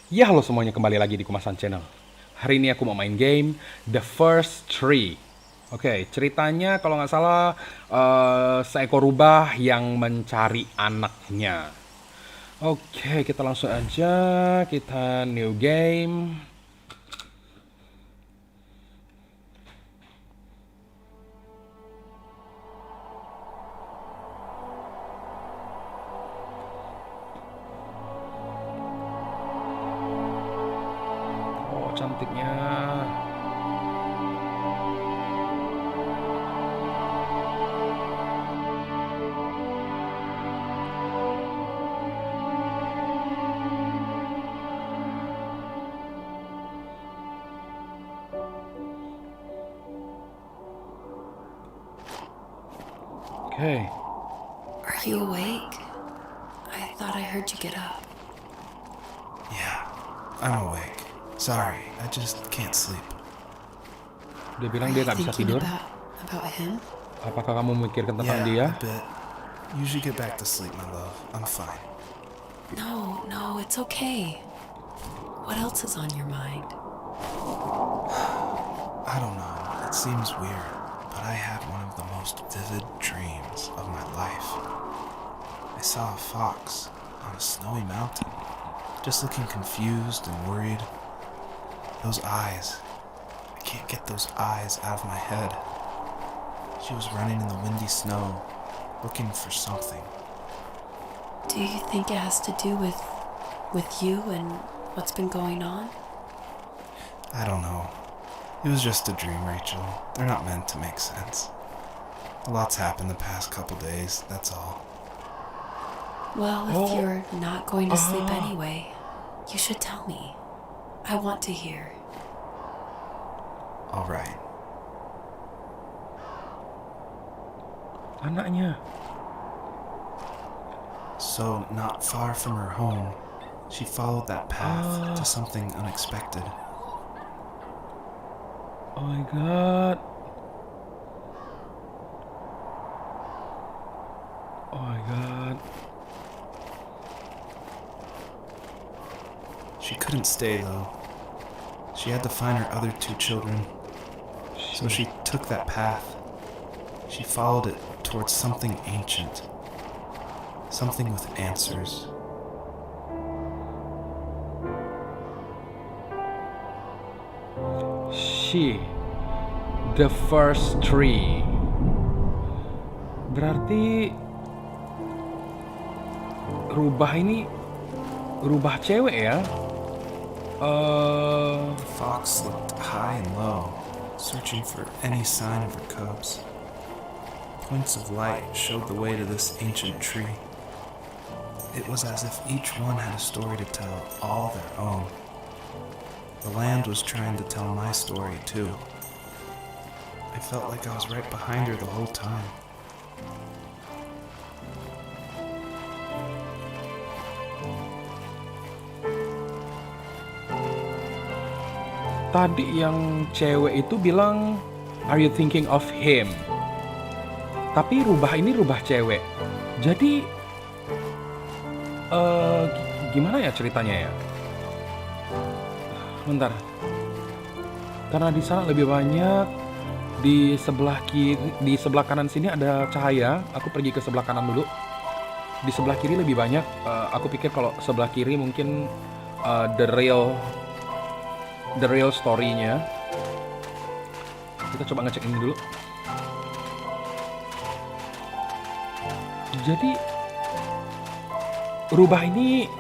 Ya halo semuanya, kembali lagi di Kumasan Channel. Hari ini aku mau main game The First Tree. Oke, ceritanya kalau nggak salah seekor rubah yang mencari anaknya. Oke, kita langsung aja, kita new game. Oh, cantiknya. Oke. Are you awake? I thought I heard you get up. Yeah, I'm awake. Sorry, I just can't sleep. Dia Are bilang you dia nggak bisa thinking tidur. about him? Apakah kamu memikirkan tentang dia? Yeah, a bit. You should get back to sleep, my love. I'm fine. No, it's okay. What else is on your mind? I don't know. It seems weird, but I had one of the most vivid dreams of my life. I saw a fox on a snowy mountain, just looking confused and worried. Those eyes. I can't get those eyes out of my head. She was running in the windy snow, looking for something. Do you think it has to do with you and what's been going on? I don't know. It was just a dream, Rachel. They're not meant to make sense. A lot's happened the past couple days, that's all. Well, if Oh. you're not going to sleep anyway, you should tell me. I want to hear. All right. Anaknya. So, not far from her home, she followed that path to something unexpected. Oh my god. Oh my god. She couldn't stay, though. She had to find her other two children. So she took that path. She followed it towards something ancient. Something with answers. She, the first tree. Berarti rubah ini rubah cewek ya? The fox looked high and low, searching for any sign of her cubs. Points of light showed the way to this ancient tree. It was as if each one had a story to tell, all their own. The land was trying to tell my story, too. I felt like I was right behind her the whole time. Tadi yang cewek itu bilang, "Are you thinking of him?" Tapi rubah ini rubah cewek. Jadi, gimana ya ceritanya ya? Bentar. Karena di sana lebih banyak, di sebelah kiri, di sebelah kanan sini ada cahaya. Aku pergi ke sebelah kanan dulu. Di sebelah kiri lebih banyak. Aku pikir kalau sebelah kiri mungkin the real story-nya. Kita coba ngecek ini dulu. Jadi rubah ini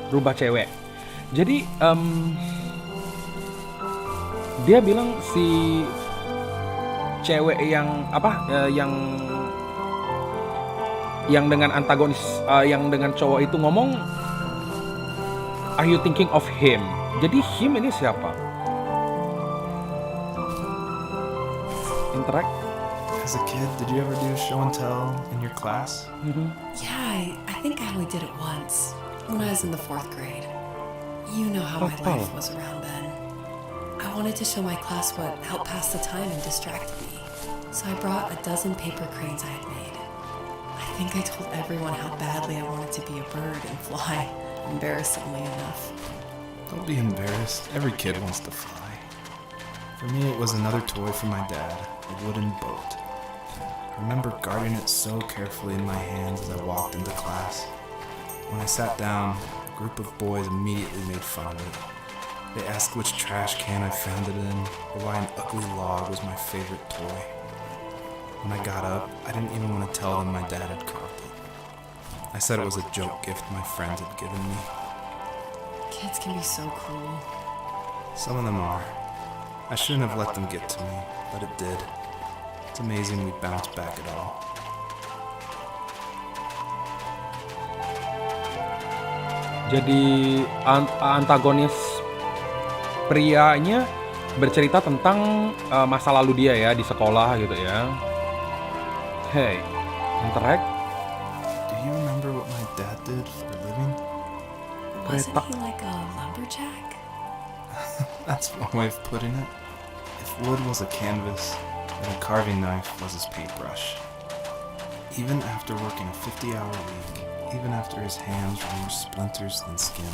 rubah cewek. Jadi dia bilang si cewek yang yang dengan antagonis, yang dengan cowok itu ngomong, "Are you thinking of him?" Jadi him ini siapa? Interact. As a kid, did you ever do show and tell in your class? Yeah, I think I only did it once, when I was in the 4th grade. You know how my Oh. life was around then. I wanted to show my class what helped pass the time and distracted me. So I brought a dozen paper cranes I had made. I think I told everyone how badly I wanted to be a bird and fly. embarrassingly enough. Don't be embarrassed. Every kid wants to fly. For me, it was another toy from my dad, a wooden boat. I remember guarding it so carefully in my hands as I walked into class. When I sat down, a group of boys immediately made fun of it. They asked which trash can I found it in, or why an ugly log was my favorite toy. When I got up, I didn't even want to tell them my dad had carved it. I said it was a joke gift my friends had given me. Kids can be so cruel. Some of them are. I shouldn't have let them get to me, but it did. It's amazing we bounced back at all. Jadi antagonis prianya bercerita tentang masa lalu dia ya di sekolah gitu ya. Hey, interact. Do you remember what my dad did for a living? Wasn't he like a lumberjack? That's one way of putting it. If wood was a canvas, then a carving knife was his paintbrush. Even after working a 50-hour week, even after his hands were more splinters than skin,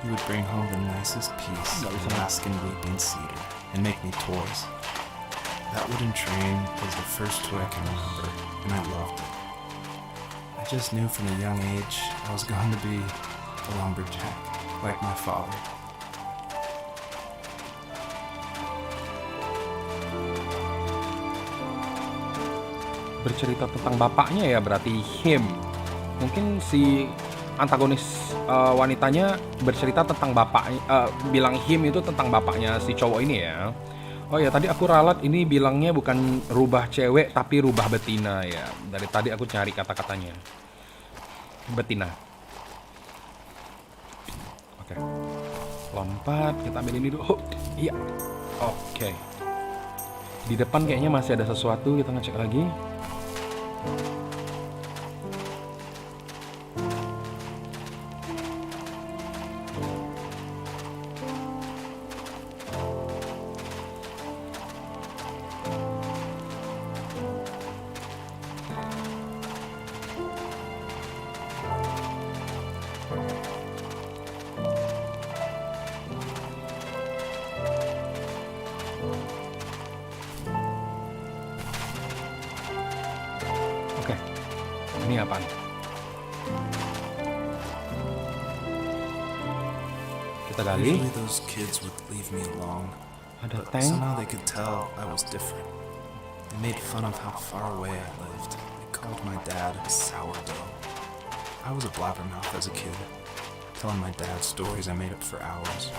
he would bring home the nicest piece of Alaskan weeping cedar and make me toys. That wooden train was the first toy I can remember, and I loved it. I just knew from a young age I was going to be a lumberjack, like my father. Bercerita tentang bapaknya ya, berarti him. Mungkin si antagonis wanitanya bercerita tentang bapaknya, bilang him itu tentang bapaknya si cowok ini ya. Oh ya, tadi aku ralat ini bilangnya bukan rubah cewek tapi rubah betina ya. Dari tadi aku cari kata-katanya. Betina. Oke. Lompat, kita ambil ini dulu. Oh, iya. Oke. Di depan kayaknya masih ada sesuatu, kita ngecek lagi. Oke, ini apaan? Kita gali. Usually those kids would leave me alone, Ada but tank. somehow they could tell I was different. They made fun of how far away I lived. They called my dad sourdough. I was a blabbermouth as a kid, telling my dad stories I made up for hours.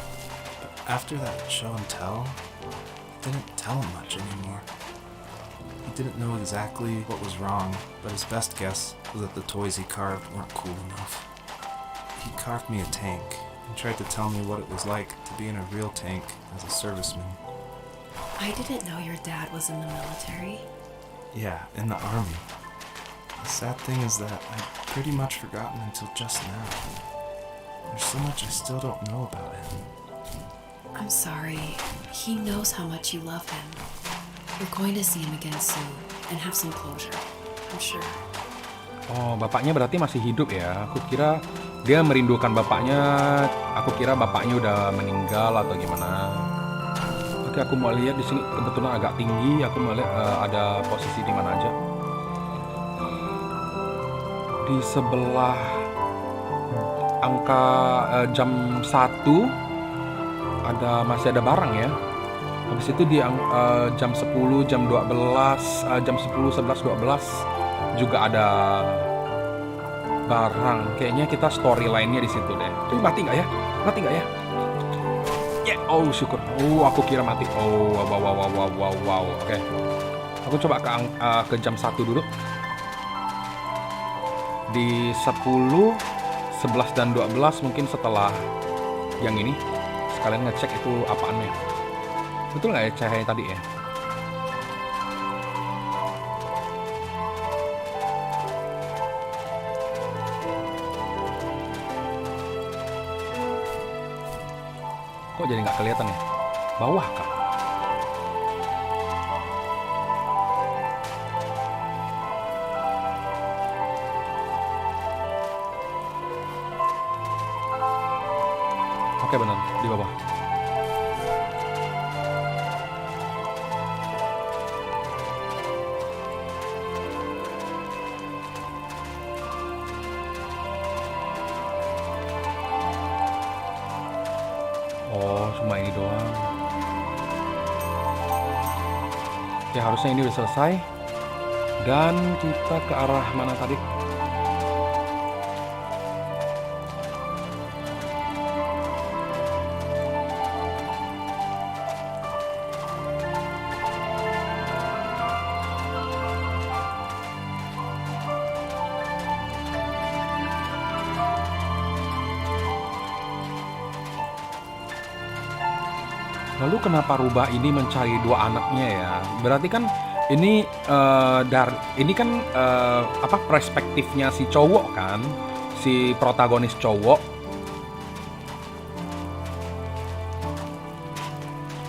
But after that show and tell, I didn't tell him much anymore. He didn't know exactly what was wrong, but his best guess was that the toys he carved weren't cool enough. He carved me a tank and tried to tell me what it was like to be in a real tank as a serviceman. I didn't know your dad was in the military. Yeah, in the army. The sad thing is that I'd pretty much forgotten until just now. There's so much I still don't know about him. I'm sorry. He knows how much you love him. You're going to see him again soon and have some closure, I'm sure. Oh, bapaknya berarti masih hidup ya. Aku kira dia merindukan bapaknya. Aku kira bapaknya udah meninggal atau gimana. Oke, aku mau lihat di sini kebetulan agak tinggi. Aku mau lihat ada posisi di mana aja. Di sebelah angka jam 1 masih ada barang ya. Habis itu di jam 10, jam 12, jam 10, 11, 12 juga ada barang. Kayaknya kita storyline-nya di situ deh. Ini mati nggak ya? Mati nggak ya? Ya, oh syukur. Oh, aku kira mati. Oh, wow. Oke. Aku coba ke jam 1 dulu. Di 10, 11 dan 12 mungkin setelah yang ini sekalian ngecek itu apaannya. Betul nggak ya cahaya tadi ya? Kok jadi nggak kelihatan ya? Bawah kah? Oke, benar di bawah. Oh, cuma ini doang. Oke, harusnya ini udah selesai. Dan kita ke arah mana tadi? Lalu kenapa rubah ini mencari dua anaknya ya? Berarti kan ini ini kan apa perspektifnya si cowok kan, si protagonis cowok.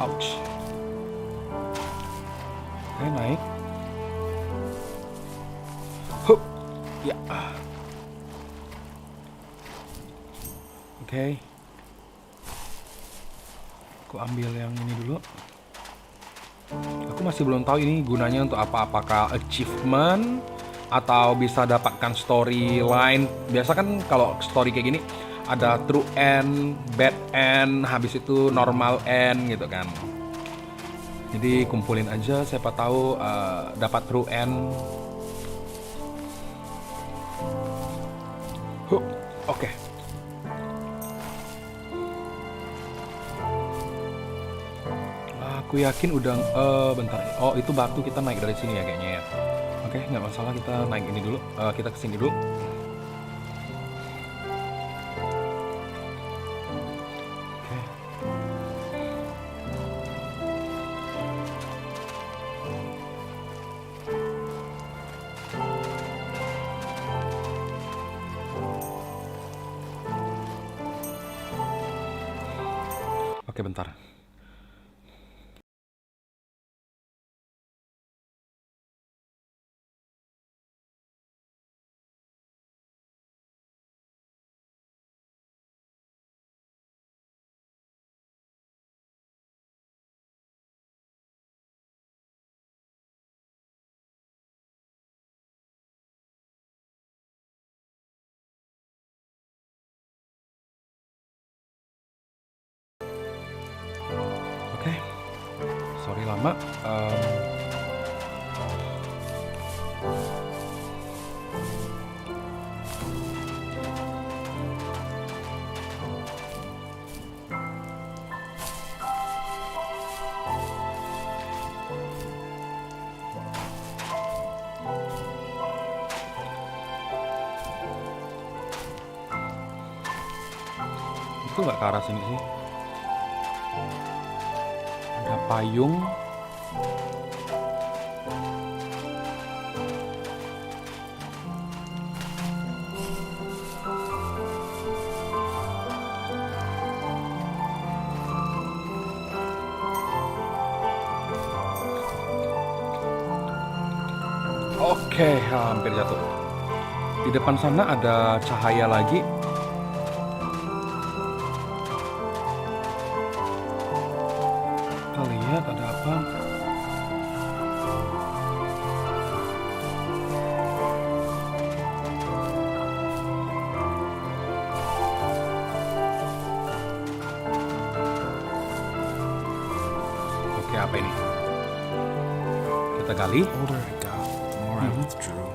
Ouch. Oke, naik. Hup. Ya. Oke. Aku ambil yang ini dulu. Aku masih belum tahu ini gunanya untuk apa. Apakah achievement atau bisa dapatkan storyline. Biasa kan kalau story kayak gini ada true end, bad end, habis itu normal end gitu kan. Jadi kumpulin aja, siapa tahu dapat true end. Oke. Aku yakin udah bentar. Oh, itu batu kita naik dari sini ya kayaknya ya. Oke, nggak masalah, kita naik ini dulu. Kita kesini dulu. Oke. Oke, bentar. Oke, sorry lama. Itu nggak ke arah sini sih. Ada payung. Oke, hampir jatuh. Di depan sana ada cahaya lagi. Kita lihat ada apa. Oke, apa ini? Kita gali. The older I got, the more I withdrew.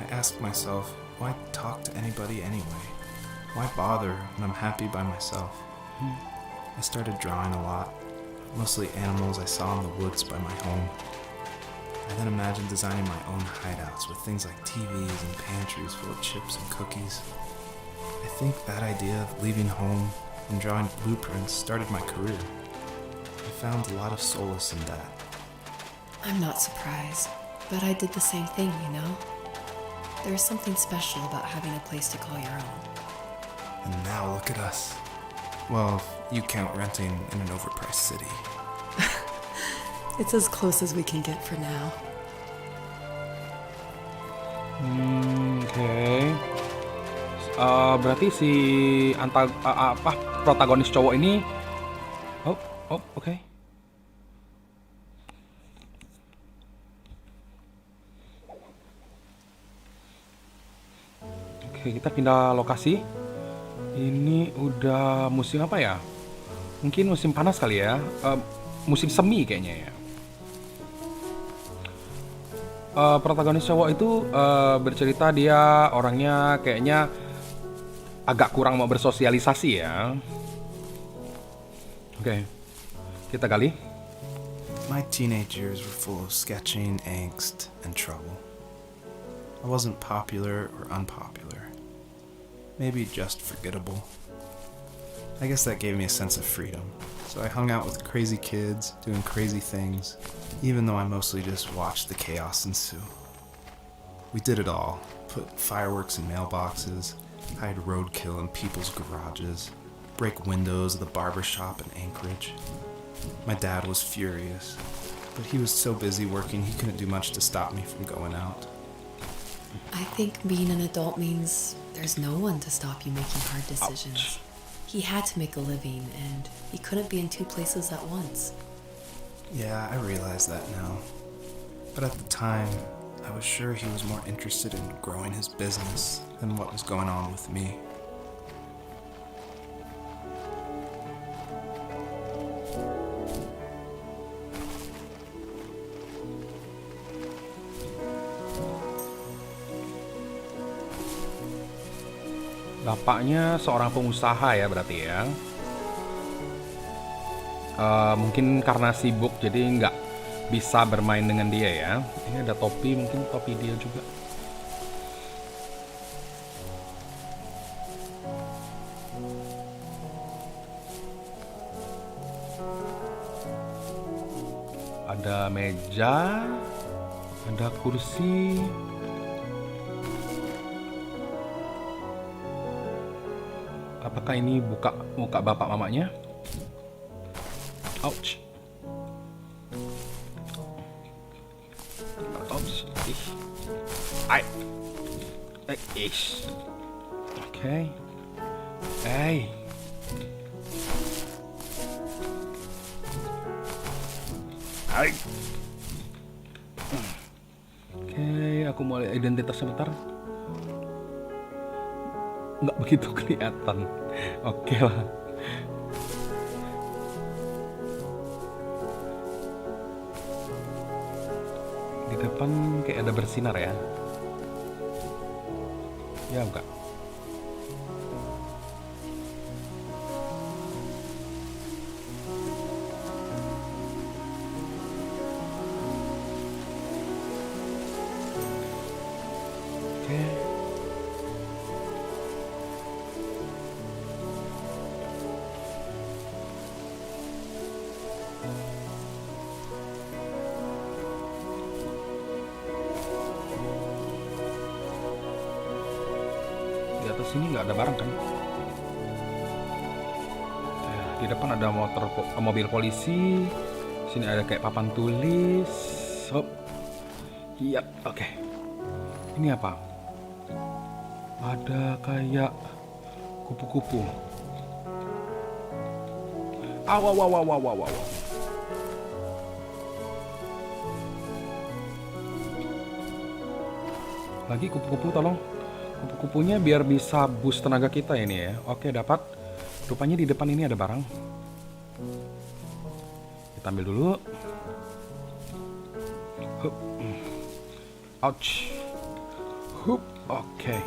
I asked myself, why talk to anybody anyway? Why bother when I'm happy by myself? I started drawing a lot, mostly animals I saw in the woods by my home. I then imagined designing my own hideouts with things like TVs and pantries full of chips and cookies. I think that idea of leaving home and drawing blueprints started my career. I found a lot of solace in that. I'm not surprised, but I did the same thing, you know? There's something special about having a place to call your own. And now look at us. Well, if you count renting in an overpriced city. It's as close as we can get for now. Oke. Berarti si protagonis cowok ini. Oke. Oke, kita pindah lokasi. Ini udah musim apa ya? Mungkin musim panas kali ya. Musim semi kayaknya ya. Protagonis cowok itu bercerita dia orangnya kayaknya agak kurang mau bersosialisasi ya. Oke, kita gali. My teenage years were full of sketching, angst, and trouble. I wasn't popular or unpopular. Maybe just forgettable. I guess that gave me a sense of freedom. So I hung out with crazy kids, doing crazy things, even though I mostly just watched the chaos ensue. We did it all. Put fireworks in mailboxes, hide roadkill in people's garages, break windows of the barber shop in Anchorage. My dad was furious, but he was so busy working he couldn't do much to stop me from going out. I think being an adult means there's no one to stop you making hard decisions. He had to make a living, and he couldn't be in two places at once. Yeah, I realize that now. But at the time, I was sure he was more interested in growing his business than what was going on with me. Bapaknya seorang pengusaha ya berarti ya. Mungkin karena sibuk jadi nggak bisa bermain dengan dia ya. Ini ada topi, mungkin topi dia juga. Ada meja, ada kursi. Apakah ini muka bapak mamanya? Ouch. Ouch. Ish. Okay. Hey. Hai. Oke, aku mau lihat identitas sebentar. Nggak begitu kelihatan. Oke lah. Di depan kayak ada bersinar ya. Ya enggak. Oke. Di atas sini nggak ada barang kan? Di depan ada mobil polisi. Sini ada kayak papan tulis. Hop. Iya, oke. Ini apa? Ada kayak kupu-kupu. Aw. Lagi kupu-kupu, tolong. Kupu-kupunya biar bisa boost tenaga kita ini ya. Oke, dapat. Rupanya di depan ini ada barang. Kita ambil dulu. Hup. Ouch. Hup. Oke.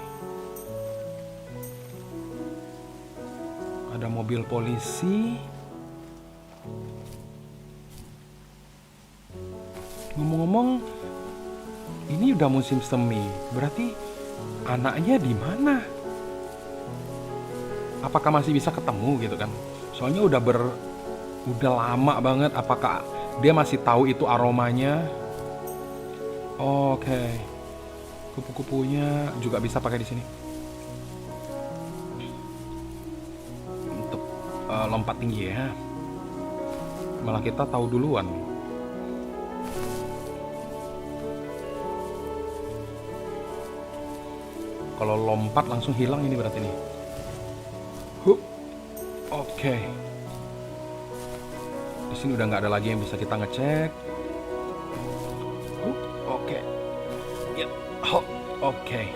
Ada mobil polisi. Ngomong-ngomong, ini udah musim semi. Berarti anaknya di mana? Apakah masih bisa ketemu gitu kan? Soalnya udah lama banget. Apakah dia masih tahu itu aromanya? Oke. Kupu-kupunya juga bisa pakai di sini. Untuk lompat tinggi ya. Malah kita tahu duluan. Kalau lompat langsung hilang ini berarti nih. Hup. Oke. Di sini udah nggak ada lagi yang bisa kita ngecek. Hup. Oke. Ya. Hop. Oke.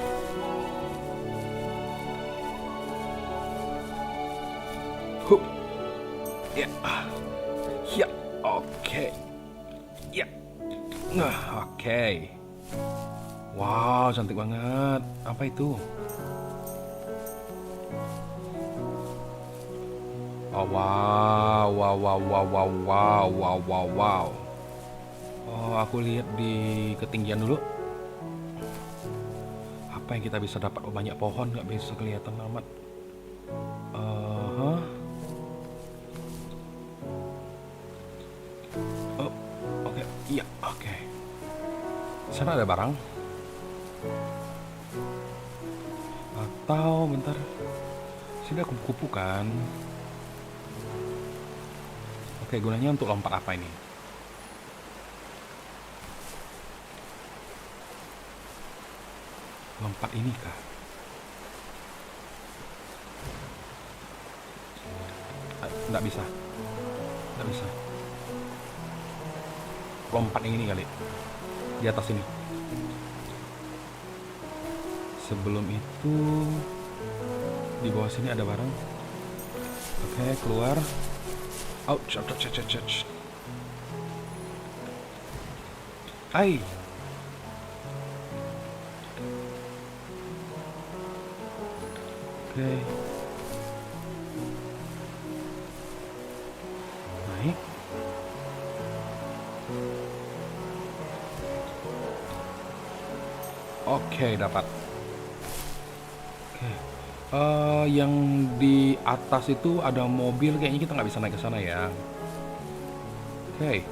Hup. Ya. Ya. Oke. Ya. Nah, oke. Wow, cantik banget. Apa itu? Oh, wow, wow, wow, wow, wow, wow, wow, wow, wow. Oh, aku lihat di ketinggian dulu. Apa yang kita bisa dapat? Oh, banyak pohon, nggak bisa kelihatan amat. Oh, oke, iya, oke. Sana ada barang. Atau bentar, sini ada kupu-kupu kan? Oke, gunanya untuk lompat apa ini? Lompat ini kah? Nggak bisa. Nggak bisa. Lompat yang ini kali. Di atas ini. Sebelum itu di bawah sini ada barang. Oke, keluar. Ouch, ouch, ouch, ouch, ouch. Ai. Oke. Naik. Oke, dapat. Oke. Yang di atas itu ada mobil, kayaknya kita nggak bisa naik ke sana ya. Oke.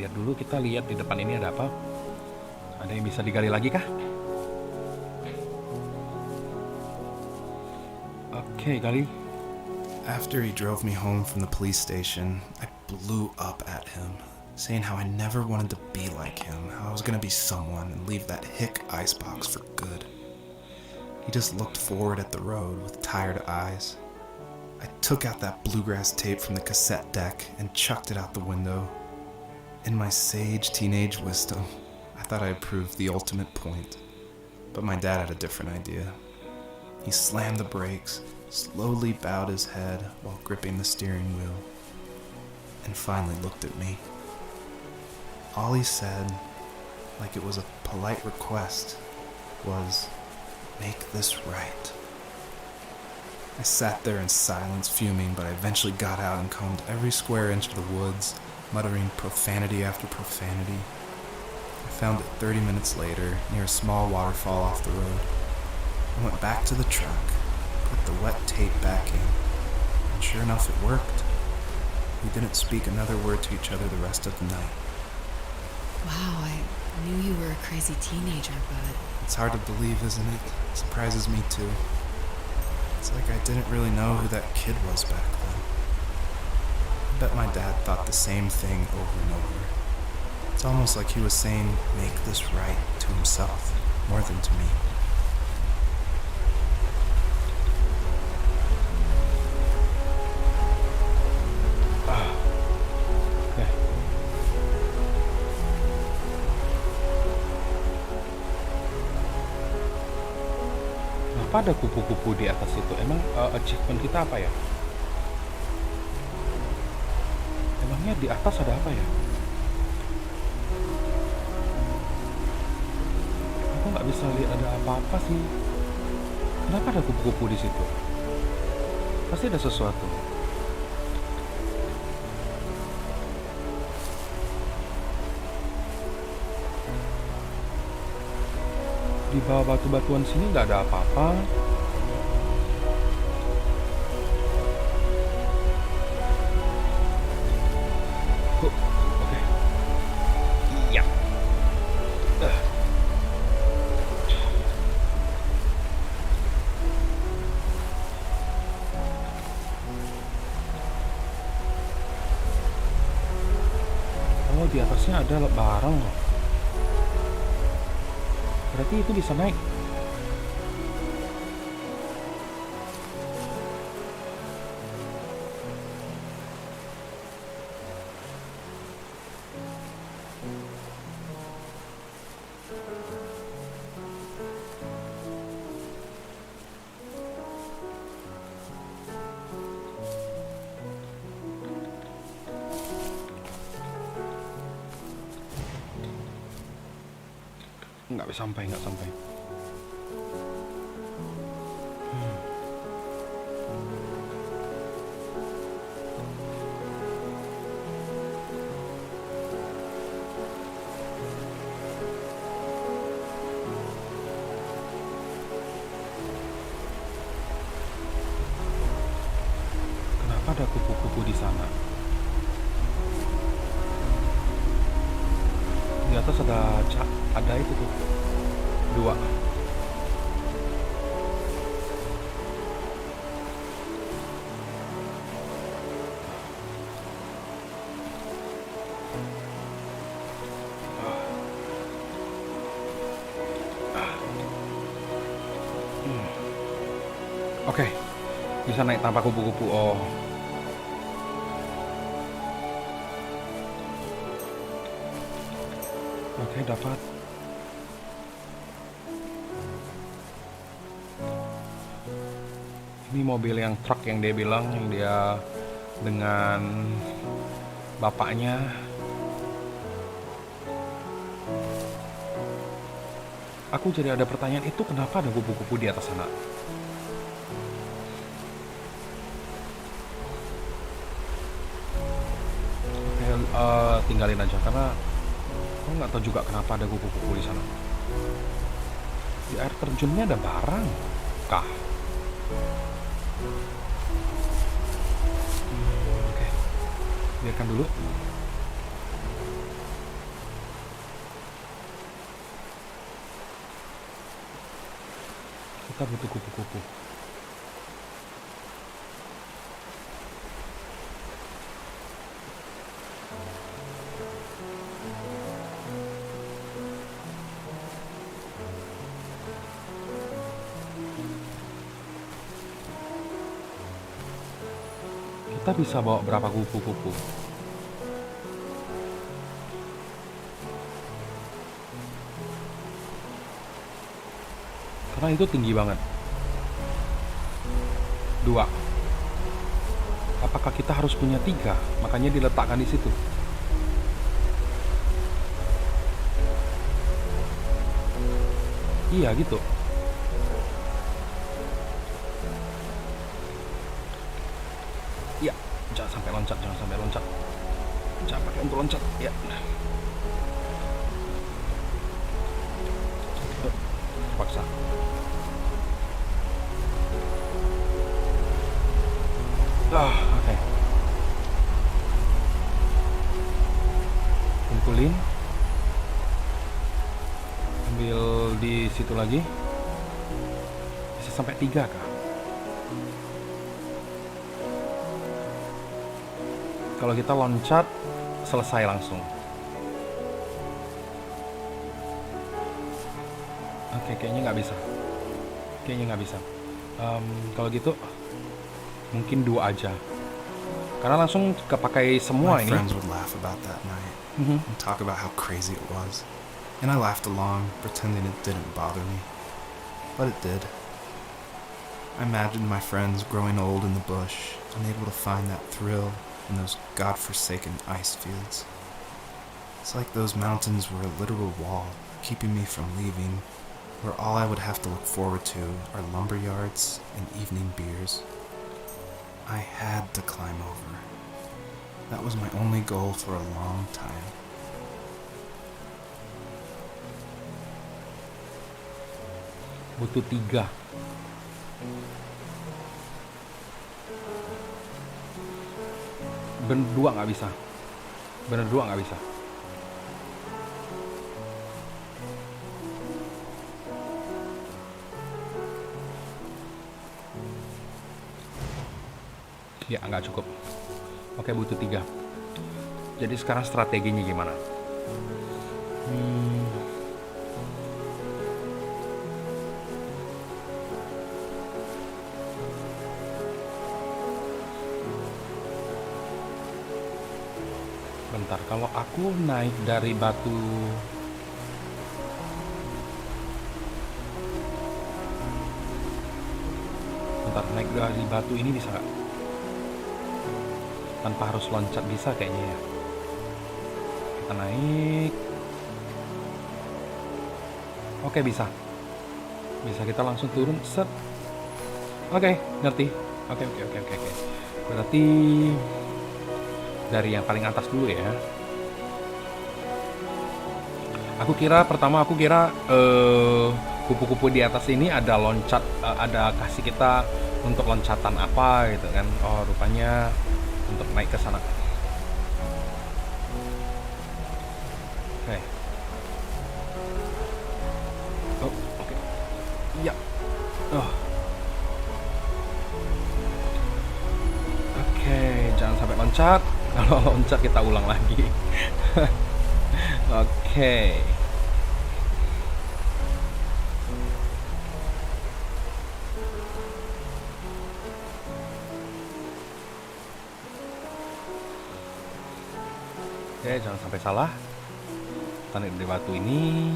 Lihat dulu, kita lihat di depan ini ada apa. Ada yang bisa digali lagi kah? Oke, gali. After he drove me home from the police station, I blew up at him, saying how I never wanted to be like him, how I was gonna be someone and leave that hick icebox for good. He just looked forward at the road with tired eyes. I took out that bluegrass tape from the cassette deck and chucked it out the window. In my sage teenage wisdom, I thought I had proved the ultimate point. But my dad had a different idea. He slammed the brakes, slowly bowed his head while gripping the steering wheel, and finally looked at me. All he said, like it was a polite request, was, "Make this right." I sat there in silence, fuming, but I eventually got out and combed every square inch of the woods, muttering profanity after profanity. I found it 30 minutes later, near a small waterfall off the road. I went back to the truck, put the wet tape back in, and sure enough it worked. We didn't speak another word to each other the rest of the night. Wow, I knew you were a crazy teenager, but It's hard to believe, isn't it? It surprises me too. It's like I didn't really know who that kid was back then. I bet my dad thought the same thing over and over. It's almost like he was saying, "Make this right," to himself, more than to me. Oke. Kenapa ada kupu-kupu di atas itu? Emang achievement kita apa ya? Emangnya di atas ada apa ya? Aku nggak bisa lihat ada apa-apa sih. Kenapa ada kupu-kupu di situ? Pasti ada sesuatu. Di bawah batu-batuan sini nggak ada apa-apa. Oh, oke. Iya. Oh, di atasnya ada barang loh. Berarti itu bisa naik. Nggak sampai. Kenapa ada kupu-kupu di sana? Di atas ada itu tuh. 2. Oke, bisa naik tanpa kupu-kupu. Oh. Oke, dapat. Ini mobil yang truk yang dia bilang, yang dia dengan bapaknya. Aku jadi ada pertanyaan, itu kenapa ada kupu-kupu di atas sana? Oke, tinggalin aja karena aku nggak tahu juga kenapa ada kupu-kupu di sana. Di air terjunnya ada barang kah? Oke, biarkan dulu. Kita butuh kupu-kupu. Kita bisa bawa berapa kupu-kupu? Karena itu tinggi banget. 2. Apakah kita harus punya 3? Makanya diletakkan di situ. Iya gitu. Ya, jangan sampai loncat. Jangan pakai untuk loncat. Ya. Paksa. Oke. Kumpulin. Ambil di situ lagi. Bisa sampai 3 kah? Kalau kita loncat, selesai langsung. Oke, kayaknya nggak bisa. Kalau gitu, mungkin 2 aja. Karena langsung kepakai semua My ini. friends would laugh about that night and talk about how crazy it was. And I laughed along, pretending it didn't bother me. But it did. I imagined my friends growing old in the bush, unable to find that thrill in those godforsaken ice fields. It's like those mountains were a literal wall, keeping me from leaving, where all I would have to look forward to are lumber yards and evening beers. I had to climb over. That was my only goal for a long time. Butuh 3. Bener 2 nggak bisa. Ya, nggak cukup. Oke, butuh 3. Jadi sekarang strateginya gimana? Bentar, kalau aku naik dari batu Bentar, naik dari batu ini bisa nggak? Tanpa harus loncat bisa kayaknya ya. Kita naik. Oke, bisa. Bisa, kita langsung turun. Set. Oke, ngerti. Oke. Berarti dari yang paling atas dulu ya. Aku kira kupu-kupu di atas ini ada loncat, ada kasih kita untuk loncatan apa gitu kan. Oh, rupanya untuk naik ke sana. Oke. Oh, oke. Iya. Oh. Oke, jangan sampai loncat. Kalau loncat kita ulang lagi. Oke. Oke, jangan sampai salah. Tarik dari batu ini.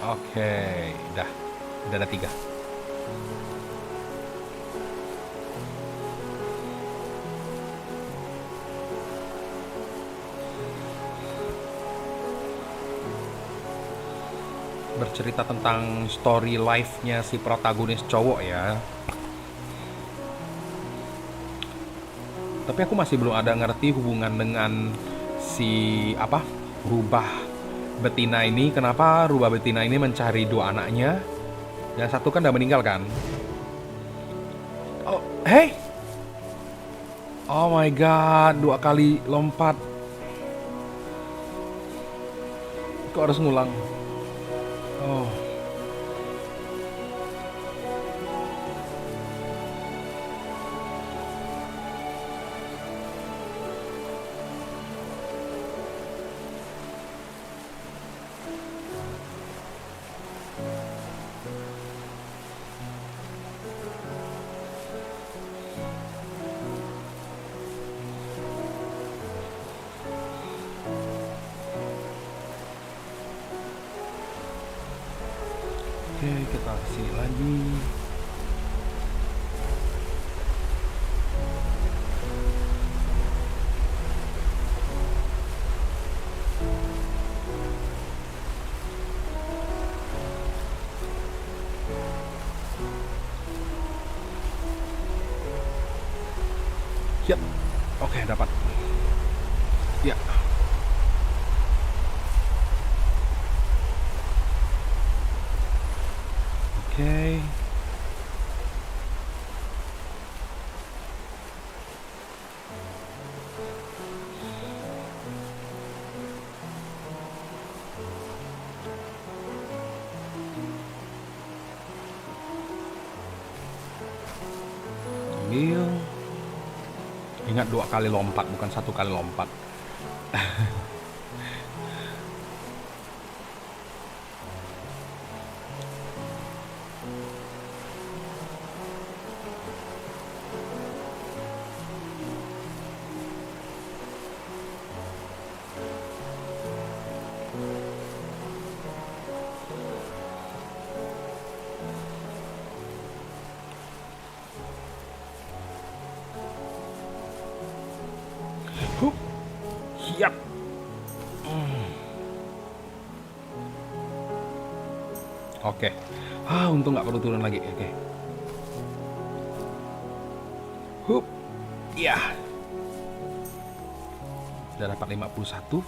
Oke, udah ada 3. Bercerita tentang story life-nya si protagonis cowok ya. Tapi aku masih belum ada ngerti hubungan dengan si rubah betina ini. Kenapa rubah betina ini mencari 2 anaknya? Yang satu kan udah meninggal kan? Oh, hey! Oh my god, 2 kali lompat. Kok harus ngulang? Oh. Oke, kita sini lagi. Yap. Oke, dapat. Ya. Oke. Ambil. Ingat 2 kali lompat, bukan 1 kali lompat. Hup. Yap. Oke. Untung nggak perlu turun lagi. Oke. Hup. Ya. Udah dapat 51.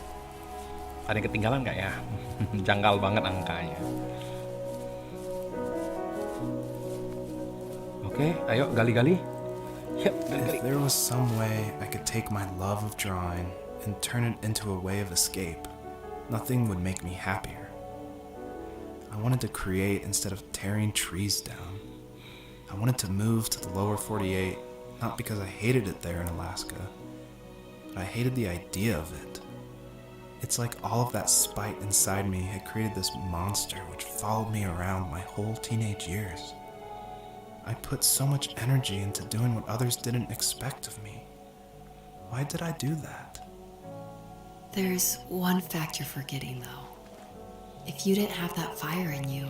Ada yang ketinggalan nggak ya? Janggal banget angkanya. Oke, ayo gali-gali. Yep, gali-gali. If there was some way I could take my love of drawing and turn it into a way of escape, nothing would make me happier. I wanted to create instead of tearing trees down. I wanted to move to the lower 48, not because I hated it there in Alaska, but I hated the idea of it. It's like all of that spite inside me had created this monster which followed me around my whole teenage years. I put so much energy into doing what others didn't expect of me. Why did I do that? There's one fact you're forgetting, though. If you didn't have that fire in you,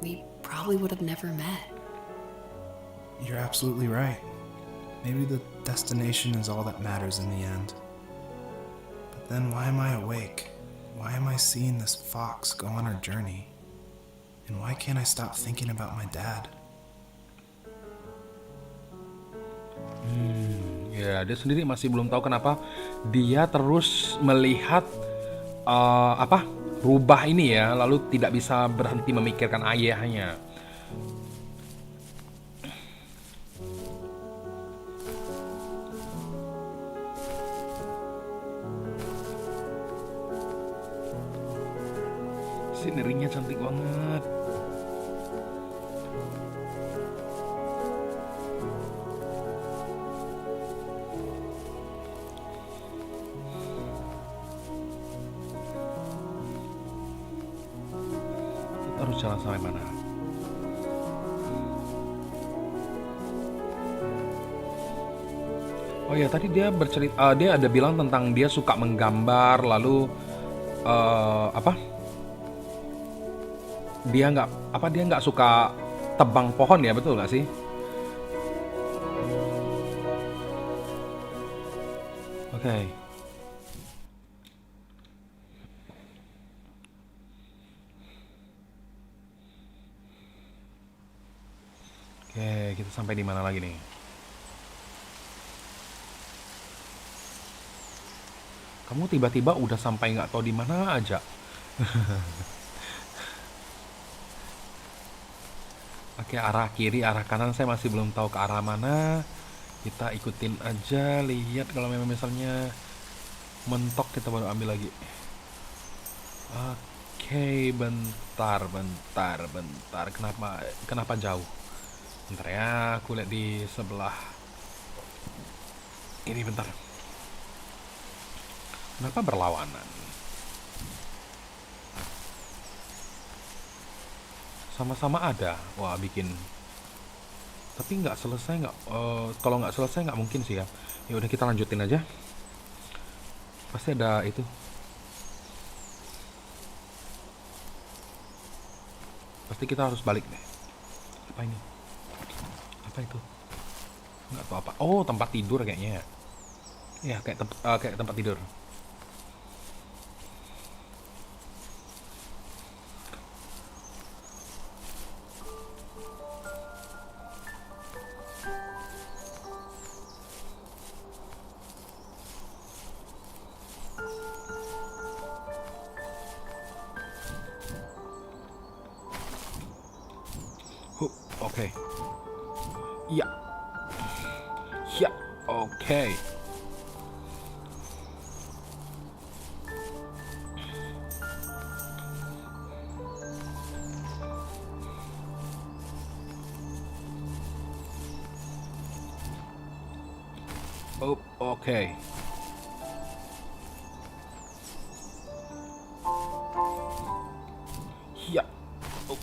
we probably would have never met. You're absolutely right. Maybe the destination is all that matters in the end. But then why am I awake? Why am I seeing this fox go on her journey? And why can't I stop thinking about my dad? Ya, dia sendiri masih belum tahu kenapa dia terus melihat rubah ini ya, lalu tidak bisa berhenti memikirkan ayahnya. Sinerinya cantik banget. Kita harus jalan sampai mana? Oh ya, tadi dia bercerita, dia ada bilang tentang dia suka menggambar, lalu dia nggak suka tebang pohon ya, betul nggak sih? Oke. Oke, kita sampai di mana lagi nih? Kamu tiba-tiba udah sampai nggak tahu di mana aja. Oke, arah kiri, arah kanan saya masih belum tahu ke arah mana. Kita ikutin aja, lihat kalau memang misalnya mentok kita baru ambil lagi. Oke, bentar. Kenapa jauh? Bentar ya, aku lihat di sebelah. Ini bentar. Kenapa berlawanan? Sama-sama ada. Wah, bikin. Tapi nggak selesai nggak? Kalau nggak selesai nggak mungkin sih ya. Ya udah kita lanjutin aja. Pasti ada itu. Pasti kita harus balik deh. Apa ini? Apa itu? Nggak tahu apa. Oh, tempat tidur kayaknya. Ya, kayak tempat tidur. Oke. Ya. Ya, oke. Oh, oke. Ya. Oh,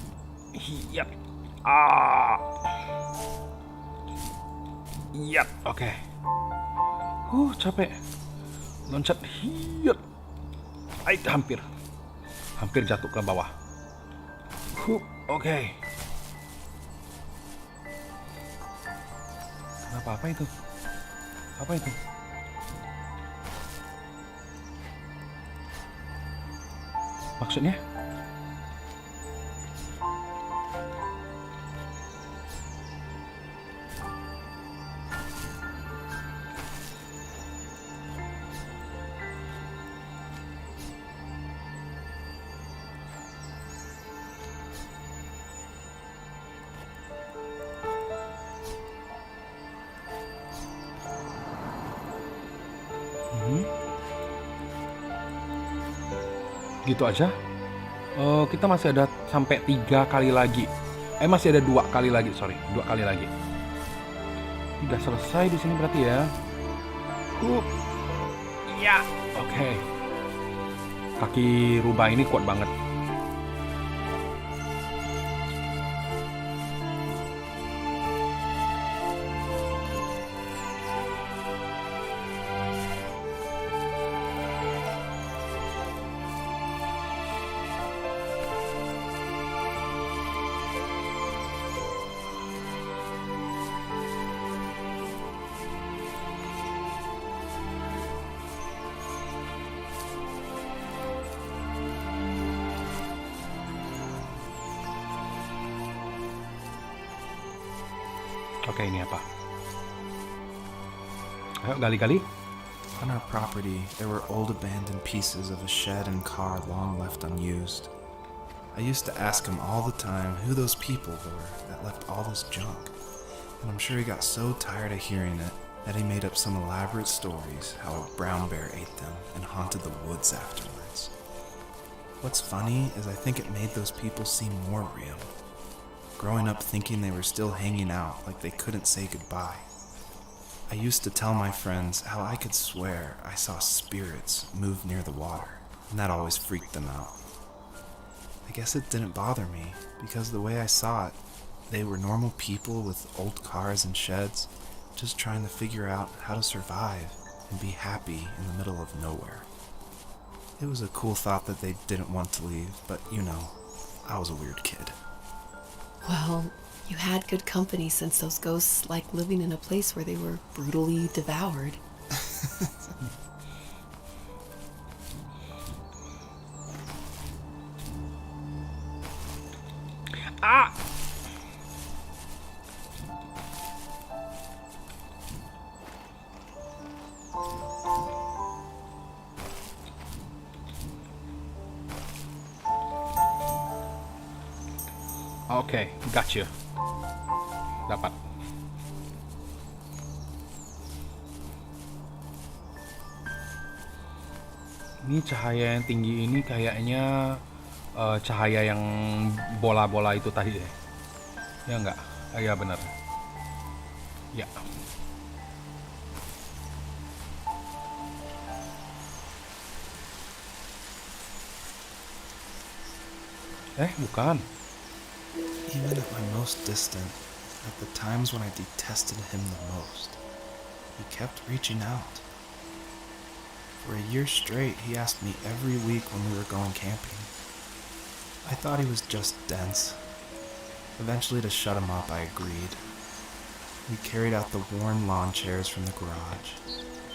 ya. Iya, oke. Capek. Loncat. Hiat. Hampir jatuh ke bawah. Oke. Kenapa apa itu? Apa itu? Maksudnya? Gitu aja. Kita masih ada sampai 3 kali lagi. Masih ada 2 kali lagi, sorry, 2 kali lagi. Udah selesai di sini berarti ya. Iya, oke. Kaki rubah ini kuat banget. Oke, ini apa? Ayo, gali-gali. On our property, there were old abandoned pieces of a shed and car long left unused. I used to ask him all the time who those people were that left all this junk, and I'm sure he got so tired of hearing it that he made up some elaborate stories how a brown bear ate them and haunted the woods afterwards. What's funny is I think it made those people seem more real, growing up thinking they were still hanging out like they couldn't say goodbye. I used to tell my friends how I could swear I saw spirits move near the water, and that always freaked them out. I guess it didn't bother me, because the way I saw it, they were normal people with old cars and sheds, just trying to figure out how to survive and be happy in the middle of nowhere. It was a cool thought that they didn't want to leave, but you know, I was a weird kid. Well, you had good company since those ghosts like living in a place where they were brutally devoured. Ah! Oke, gotcha. Dapat. Ini cahaya yang tinggi ini kayaknya cahaya yang bola-bola itu tadi deh. Ya enggak? Ya benar. Ya. Bukan. Even at my most distant, at the times when I detested him the most, he kept reaching out. For a year straight, he asked me every week when we were going camping. I thought he was just dense. Eventually, to shut him up, I agreed. We carried out the worn lawn chairs from the garage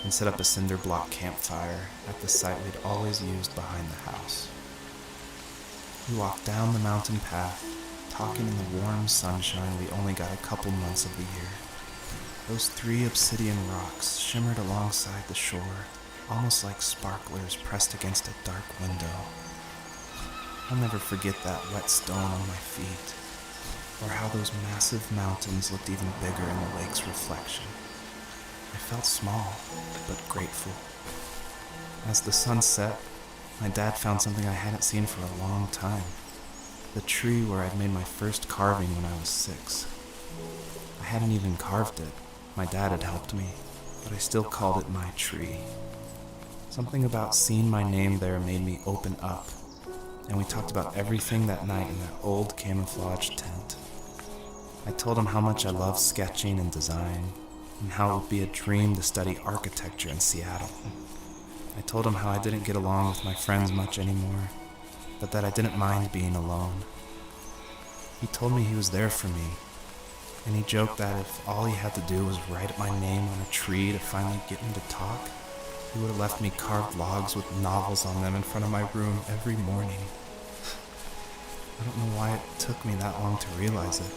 and set up a cinder block campfire at the site we'd always used behind the house. We walked down the mountain path, talking in the warm sunshine we only got a couple months of the year. Those 3 obsidian rocks shimmered alongside the shore, almost like sparklers pressed against a dark window. I'll never forget that wet stone on my feet, or how those massive mountains looked even bigger in the lake's reflection. I felt small, but grateful. As the sun set, my dad found something I hadn't seen for a long time. The tree where I'd made my first carving when I was 6. I hadn't even carved it. My dad had helped me, but I still called it my tree. Something about seeing my name there made me open up, and we talked about everything that night in that old camouflage tent. I told him how much I loved sketching and design, and how it would be a dream to study architecture in Seattle. I told him how I didn't get along with my friends much anymore, but that I didn't mind being alone. He told me he was there for me, and he joked that if all he had to do was write my name on a tree to finally get me to talk, he would have left me carved logs with novels on them in front of my room every morning. I don't know why it took me that long to realize it,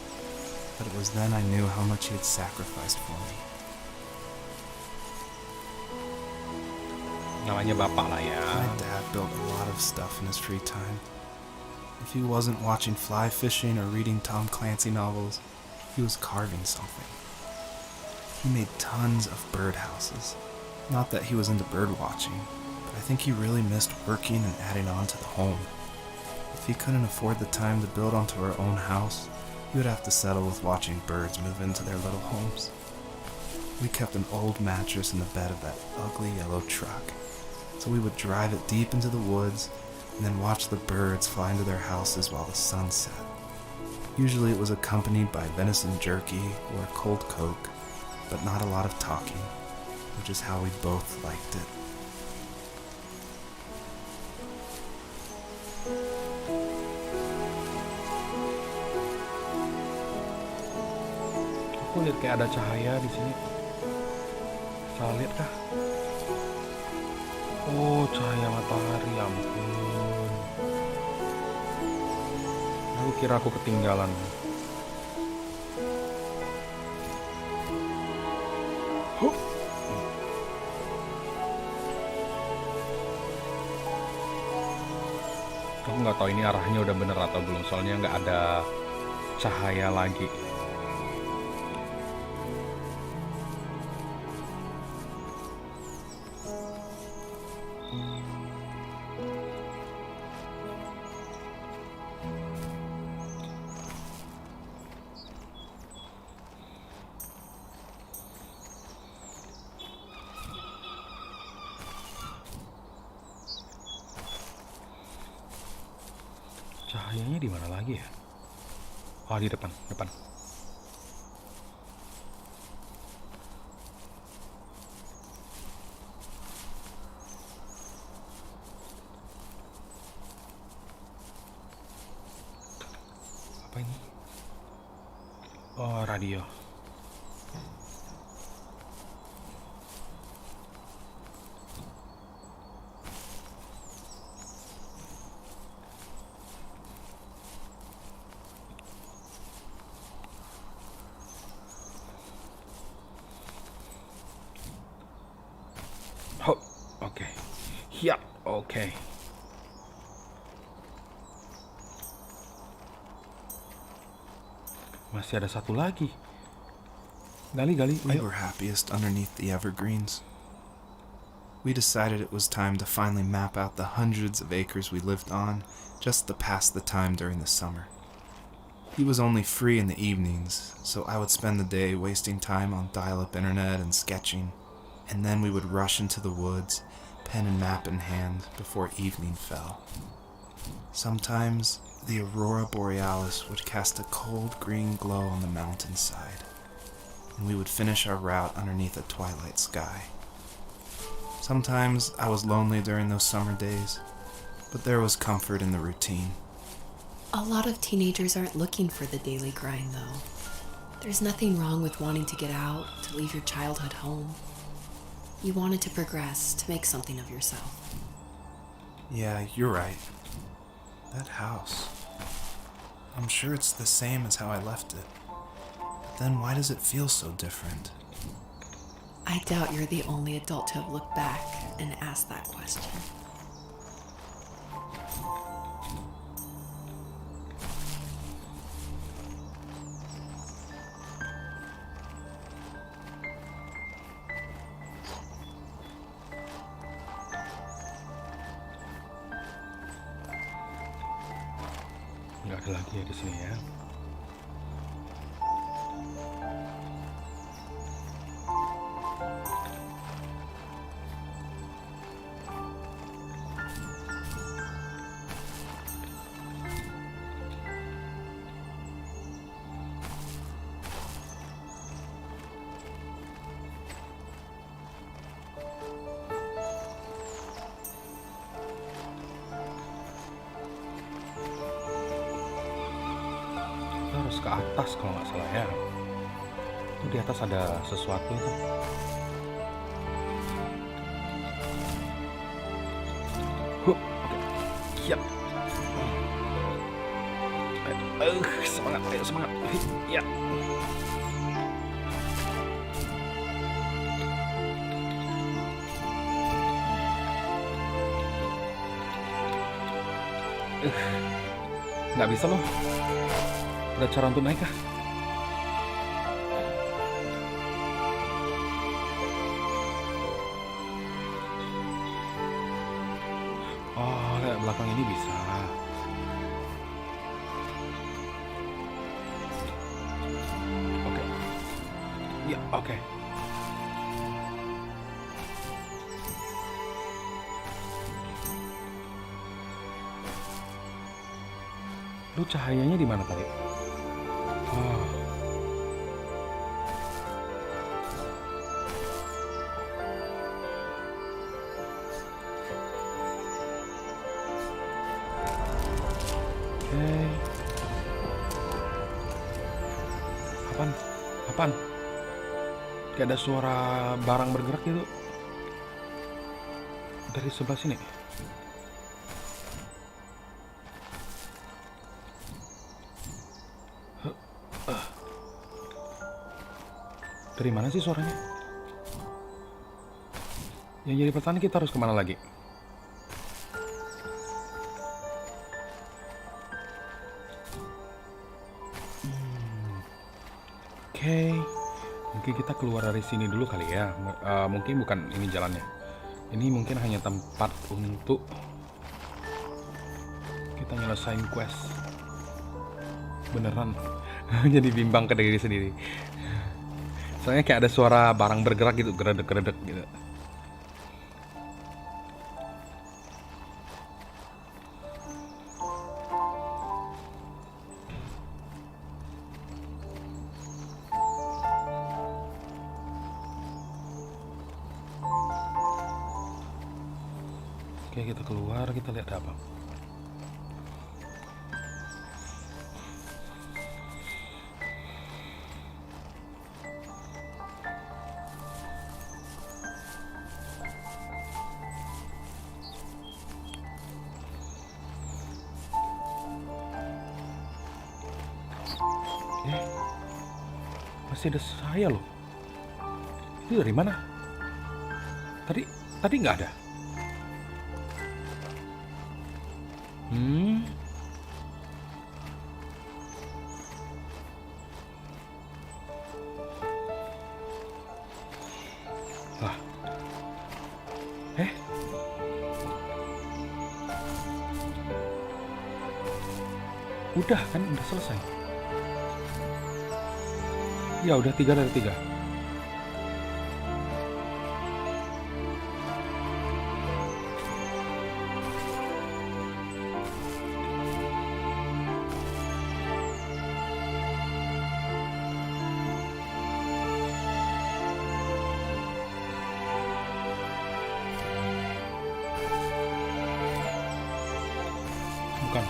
but it was then I knew how much he had sacrificed for me. Namanya bapak lah ya. My dad built a lot of stuff in his free time. If he wasn't watching fly fishing or reading Tom Clancy novels, he was carving something. He made tons of birdhouses. Not that he was into bird watching, but I think he really missed working and adding on to the home. If he couldn't afford the time to build onto our own house, he would have to settle with watching birds move into their little homes. We kept an old mattress in the bed of that ugly yellow truck, so we would drive it deep into the woods and then watch the birds fly into their houses while the sun set. Usually it was accompanied by venison jerky or a cold Coke, but not a lot of talking, which is how we both liked it. Aku lihat kayak ada cahaya di sini. Salah lihat kah? Oh, cahaya matahari, ya ampun. Aku kira aku ketinggalan. Aku nggak tahu ini arahnya udah bener atau belum, soalnya nggak ada cahaya lagi. Cahayanya di mana lagi ya? Oh, di depan. Apa ini? Oh, radio. Oh, oke. Ya, oke. Masih ada satu lagi. Gali, We ayo. were happiest underneath the evergreens. We decided it was time to finally map out the hundreds of acres we lived on just to pass the time during the summer. He was only free in the evenings, so I would spend the day wasting time on dial-up internet and sketching, and then we would rush into the woods, pen and map in hand, before evening fell. Sometimes, the aurora borealis would cast a cold green glow on the mountainside, and we would finish our route underneath a twilight sky. Sometimes I was lonely during those summer days, but there was comfort in the routine. A lot of teenagers aren't looking for the daily grind, though. There's nothing wrong with wanting to get out, to leave your childhood home. You wanted to progress, to make something of yourself. Yeah, you're right. That house. I'm sure it's the same as how I left it. But then why does it feel so different? I doubt you're the only adult to have looked back and asked that question. Nggak ada lagi ya di sini ya. Kita harus ke atas kalau nggak salah ya. Itu di atas ada sesuatu itu. Oke. Siap. Semangat, ayo semangat. Ya. Nggak bisa loh. Ada cara untuk naik kah? Oh, lihat belakang ini bisa. Oke. Ya, oke. Lu cahayanya di mana tadi? Oh. Oke. Apaan? Kayak ada suara barang bergerak gitu. Dari sebelah sini. Dari mana sih suaranya? Yang jadi pertanyaan, kita harus kemana lagi? Oke, mungkin kita keluar dari sini dulu kali ya. Mungkin bukan ini jalannya. Ini mungkin hanya tempat untuk kita nyelesain quest. Beneran. Jadi bimbang ke diri sendiri. Soalnya kayak ada suara barang bergerak gitu, geredek-geredek gitu. Oke, kita keluar, kita lihat ada apa. Masih ada saya loh. Itu dari mana? Tadi nggak ada. Lah. Udah kan, udah selesai. Ya udah 3 dari 3. Bukan.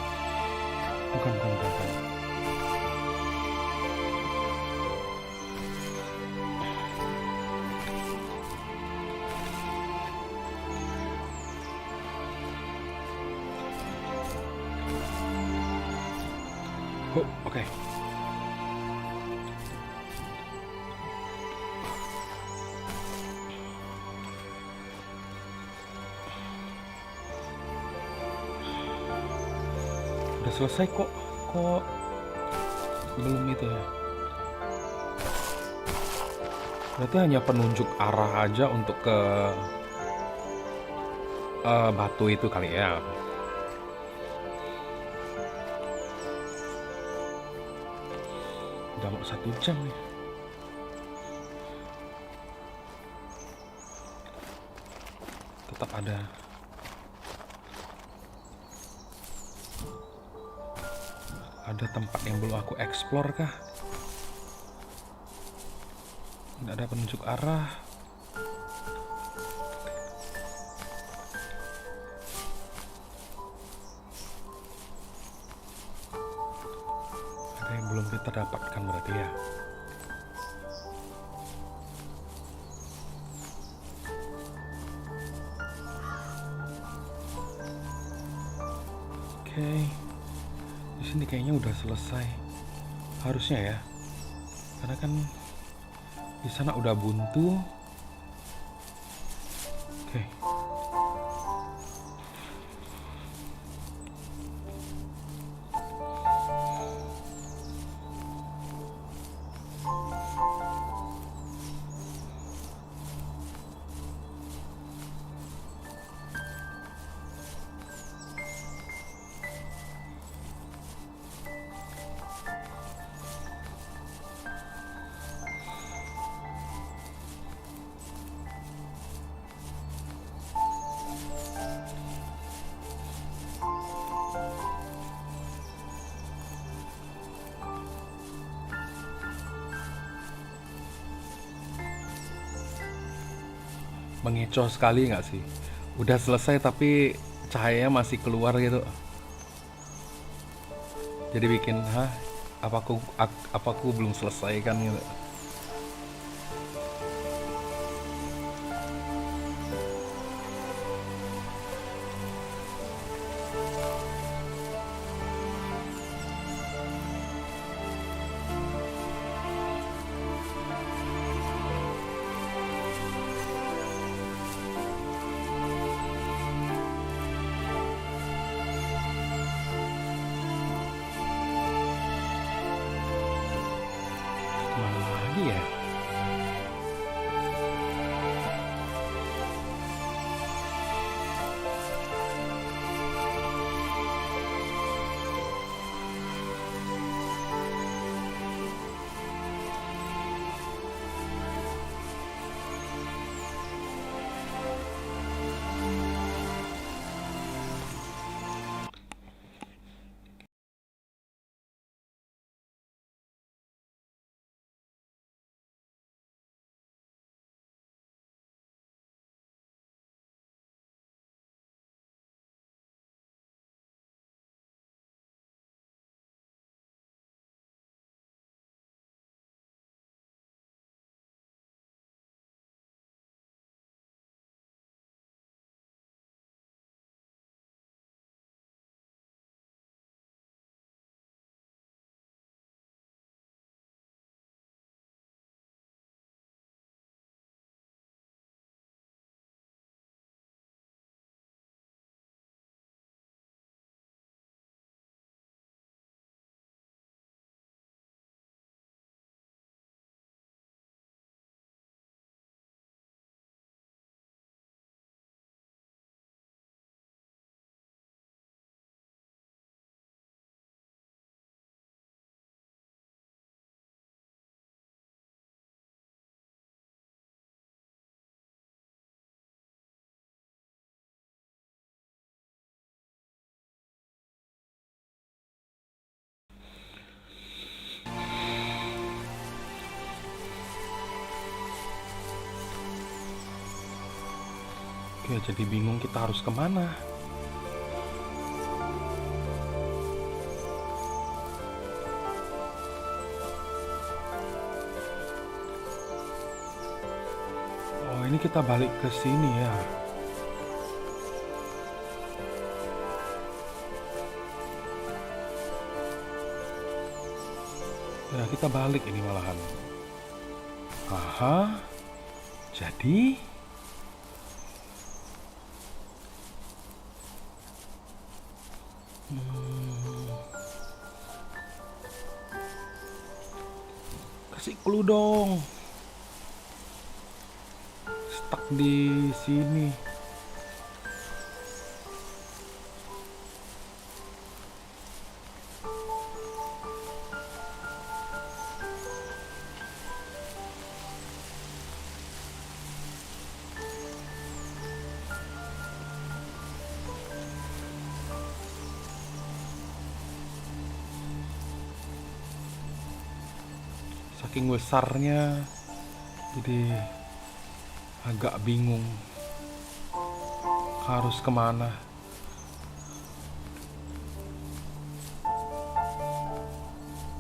Oh, oke. Udah selesai kok belum itu ya. Berarti hanya penunjuk arah aja untuk ke batu itu kali ya. Udah mau 1 jam nih. Tetap ada tempat yang belum aku explore kah? Tidak ada penunjuk arah. Ada yang belum kita dapatkan berarti ya. Oke. Di sini kayaknya udah selesai. Harusnya ya. Karena kan di sana udah buntu. Oke. Mengecoh sekali nggak sih? Udah selesai tapi cahayanya masih keluar gitu. Jadi bikin, apa aku belum selesai kan gitu. Kemana lagi jadi bingung kita harus kemana. Oh, ini kita balik ke sini ya. Ya, kita balik ini malahan. Aha. Jadi kasih clue dong. Stuck di sini. Saking besarnya, jadi agak bingung harus kemana.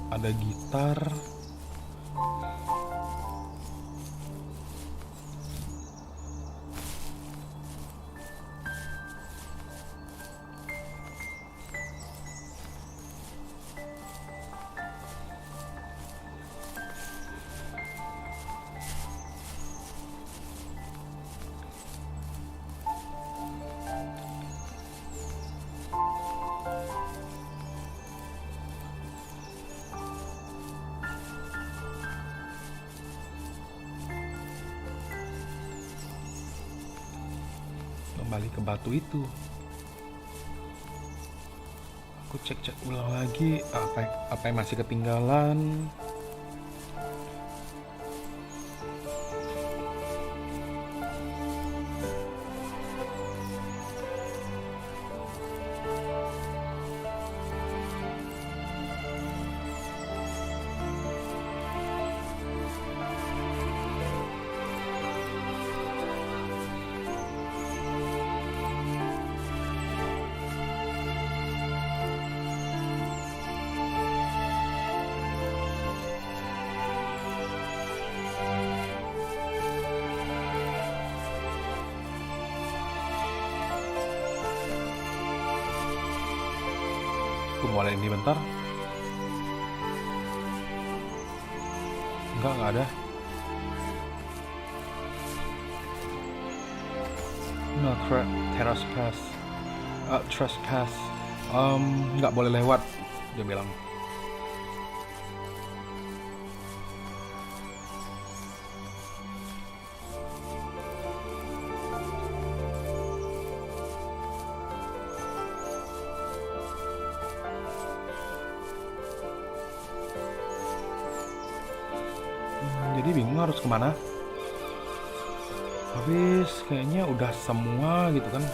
Ada gitar. Kembali ke batu itu. Aku cek ulang lagi apa yang masih ketinggalan. Aku mulai ini bentar. Enggak ada. No trespass. Trespass. Nggak boleh lewat, dia bilang. Jadi bingung harus kemana. Habis kayaknya udah semua gitu kan.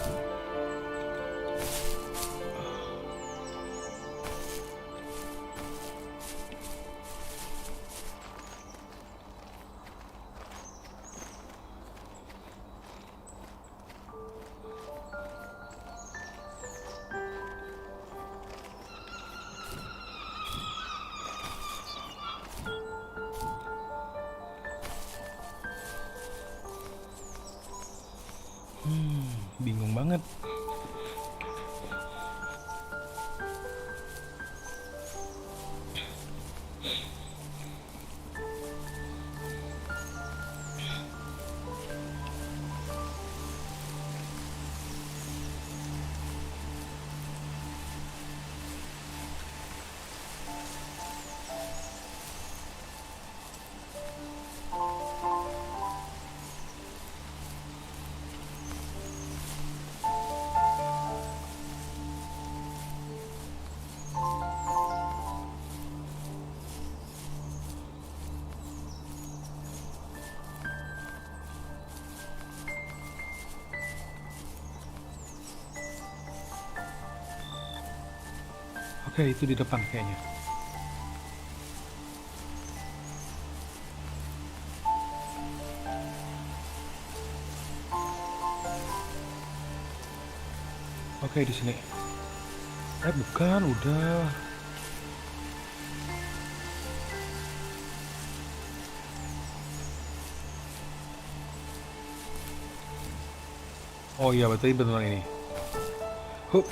Bingung banget. Oke, itu di depan kayaknya. Oke, di sini. Bukan, udah. Oh iya, berarti benar ini. Hup.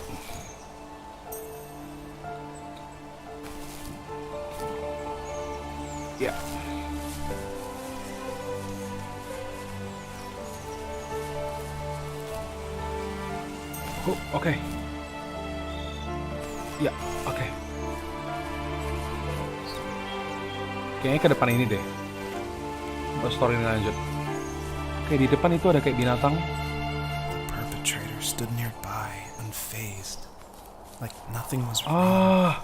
Ya. Hup, oke. Ya, oke. Kayaknya ke depan ini deh. Story ini lanjut. Oke, di depan itu ada kayak binatang. Perpetrator stood nearby, unfazed, like nothing was wrong.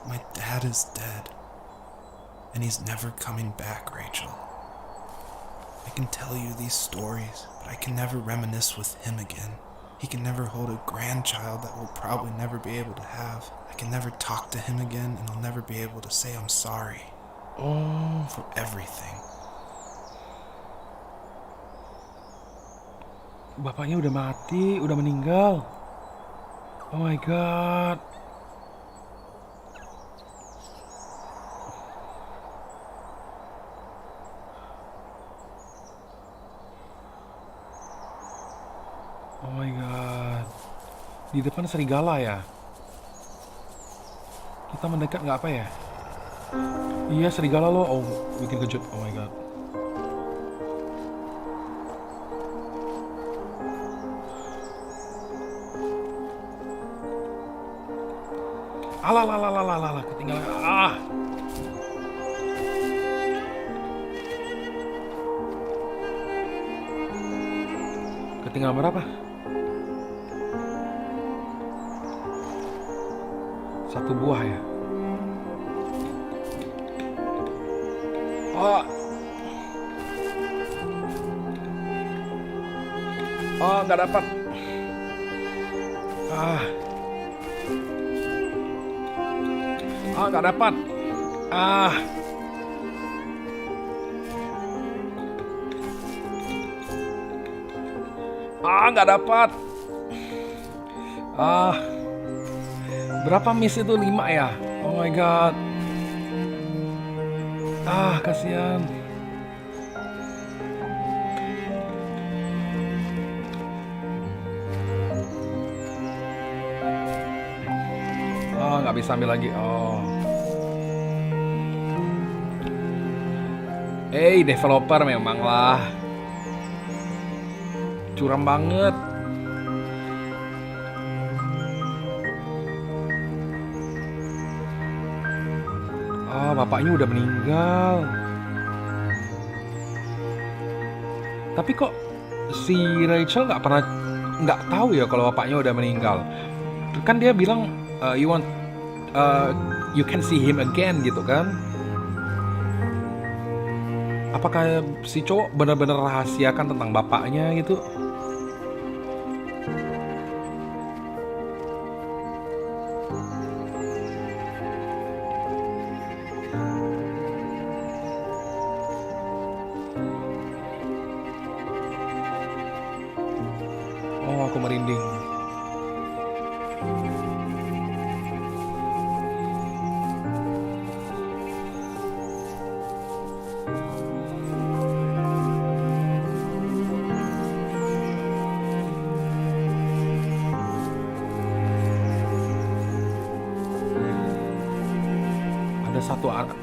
My dad is dead, and he's never coming back, Rachel. I can tell you these stories, but I can never reminisce with him again. He can never hold a grandchild that we'll probably never be able to have. I can never talk to him again, and I'll never be able to say I'm sorry. For everything. Bapaknya udah mati, udah meninggal. Oh my god. Oh my god. Di depan serigala ya. Kita mendekat nggak apa ya? Iya, serigala loh. Oh, bikin kejut. Oh my god. Alah, ketinggalan. Ketinggalan berapa? Satu buah ya. Nggak dapat. Nggak dapat. Nggak dapat. Berapa miss itu? 5 ya? Oh my god. Kasihan. Nggak bisa ambil lagi. Developer memang lah. Curam banget. Bapaknya udah meninggal. Tapi kok si Rachel nggak tahu ya kalau bapaknya udah meninggal. Kan dia bilang you can see him again gitu kan. Apakah si cowok benar-benar rahasiakan tentang bapaknya gitu? Aku merinding.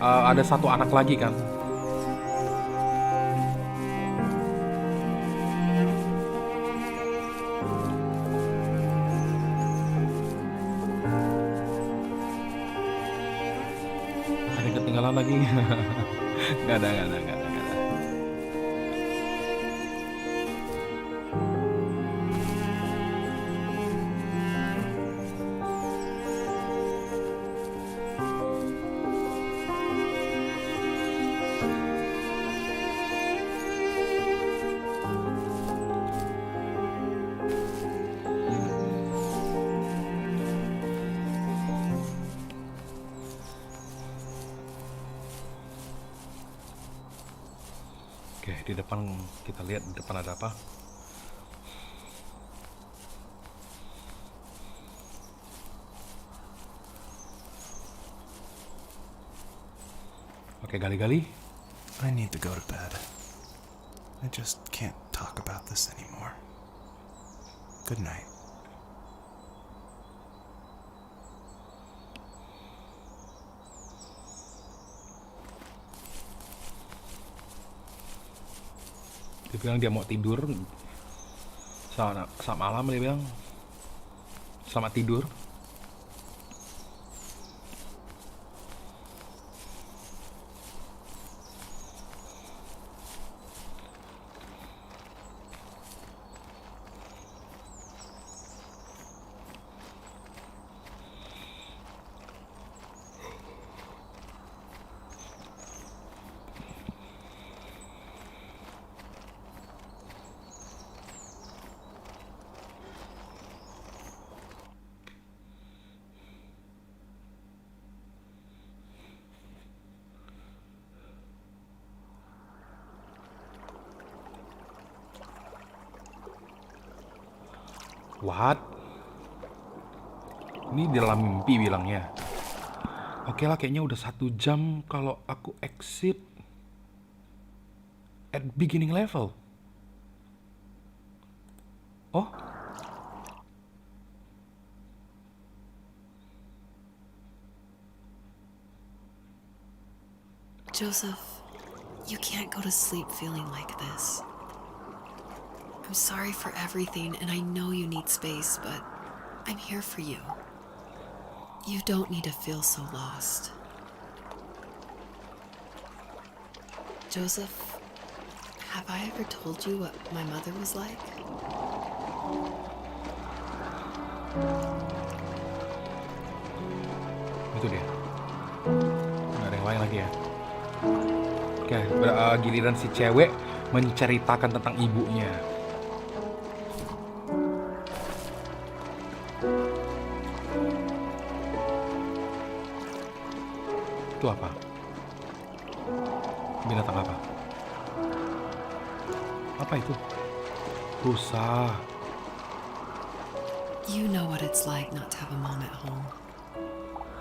Ada satu anak lagi kan? Ada yang ketinggalan lagi? Gak ada. Oke, di depan kita lihat di depan ada apa. Oke, gali-gali. I need to go to bed. I just can't talk about this anymore. Good night. Dia bilang dia mau tidur. Selamat malam, dia bilang. Selamat tidur. What? Ini di dalam mimpi bilangnya. Oke lah, kayaknya udah 1 jam kalau aku exit at beginning level. Oh, Joseph, you can't go to sleep feeling like this. I'm sorry for everything, and I know you need space, but I'm here for you. You don't need to feel so lost. Joseph, have I ever told you what my mother was like? itu dia. Nggak ada yang lain lagi ya. Oke, giliran si cewek menceritakan tentang ibunya. Itu apa? Binatang apa? Apa itu? Rusa. You know what it's like not to have a mom at home.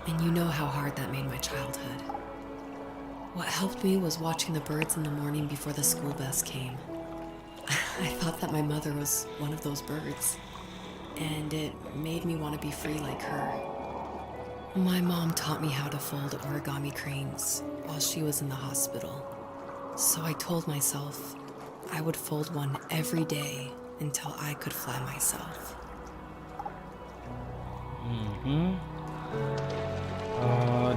And you know how hard that made my childhood. What helped me was watching the birds in the morning before the school bus came. I thought that my mother was one of those birds, and it made me want to be free like her. My mom taught me how to fold origami cranes while she was in the hospital. So I told myself I would fold one every day until I could fly myself.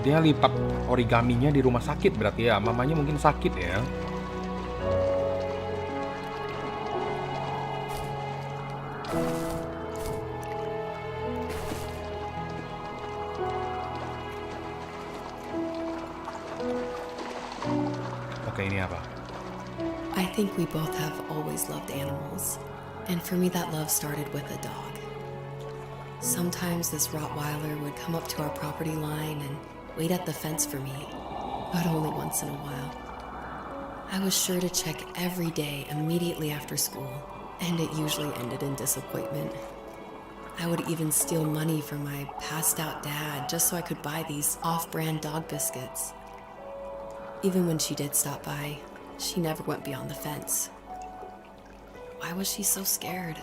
Dia lipat origaminya di rumah sakit berarti ya. Mamanya mungkin sakit ya. Oke, ini apa? I think we both have always loved animals, and for me that love started with a dog. Sometimes this Rottweiler would come up to our property line and wait at the fence for me, but only once in a while. I was sure to check every day immediately after school, and it usually ended in disappointment. I would even steal money from my passed out dad just so I could buy these off-brand dog biscuits. Even when she did stop by, she never went beyond the fence. Why was she so scared?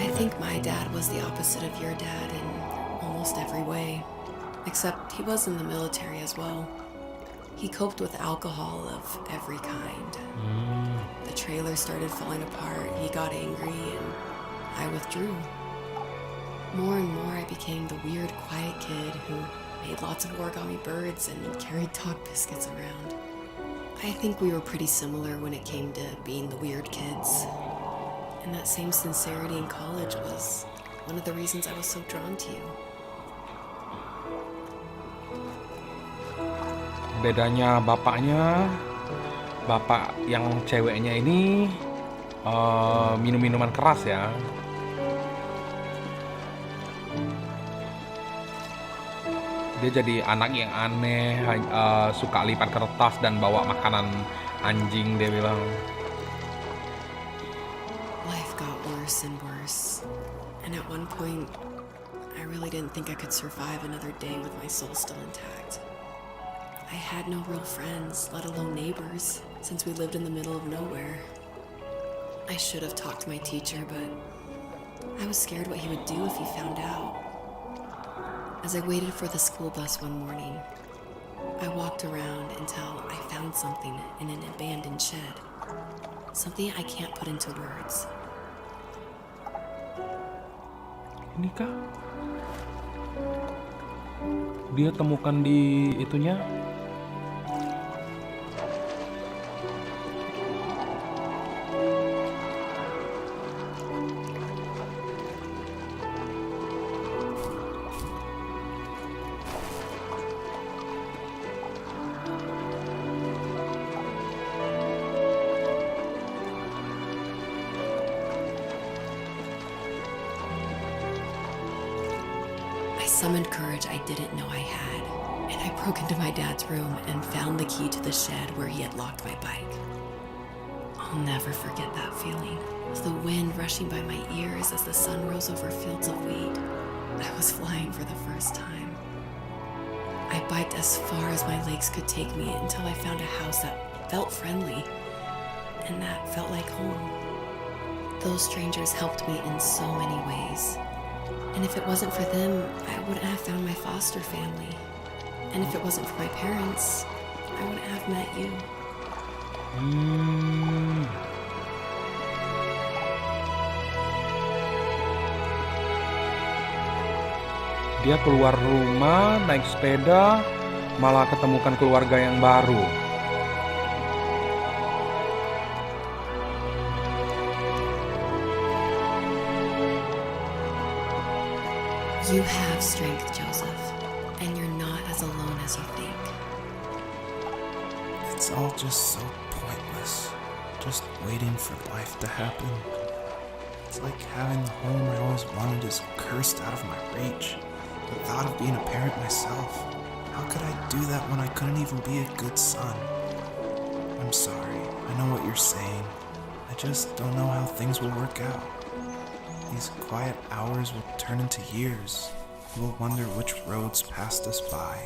I think my dad was the opposite of your dad in almost every way, except he was in the military as well. He coped with alcohol of every kind. The trailer started falling apart, he got angry, and I withdrew. More and more I became the weird, quiet kid who made lots of origami birds and carried dog biscuits around. I think we were pretty similar when it came to being the weird kids. And that same sincerity in college was one of the reasons I was so drawn to you. Bedanya bapaknya, bapak yang ceweknya ini minum minuman keras ya. Dia jadi anak yang aneh, suka lipat kertas dan bawa makanan anjing, dia bilang. Life got worse and worse. And at one point, I really didn't think I could survive another day with my soul still intact. I had no real friends, let alone neighbors, since we lived in the middle of nowhere. I should have talked to my teacher, but I was scared what he would do if he found out. As I waited for the school bus one morning, I walked around until I found something in an abandoned shed. Something I can't put into words. Ini kah? Dia temukan di itunya. Summoned courage I didn't know I had, and I broke into my dad's room and found the key to the shed where he had locked my bike. I'll never forget that feeling, with the wind rushing by my ears as the sun rose over fields of wheat. I was flying for the first time. I biked as far as my legs could take me until I found a house that felt friendly, and that felt like home. Those strangers helped me in so many ways. And if it wasn't for them, I wouldn't have found my foster family. And if it wasn't for my parents, I wouldn't have met you. Dia keluar rumah, naik sepeda, malah ketemukan keluarga yang baru. You have strength, Joseph, and you're not as alone as you think. It's all just so pointless. Just waiting for life to happen. It's like having the home I always wanted is cursed out of my reach. The thought of being a parent myself. How could I do that when I couldn't even be a good son? I'm sorry. I know what you're saying. I just don't know how things will work out. These quiet hours will turn into years. We'll wonder which roads passed us by.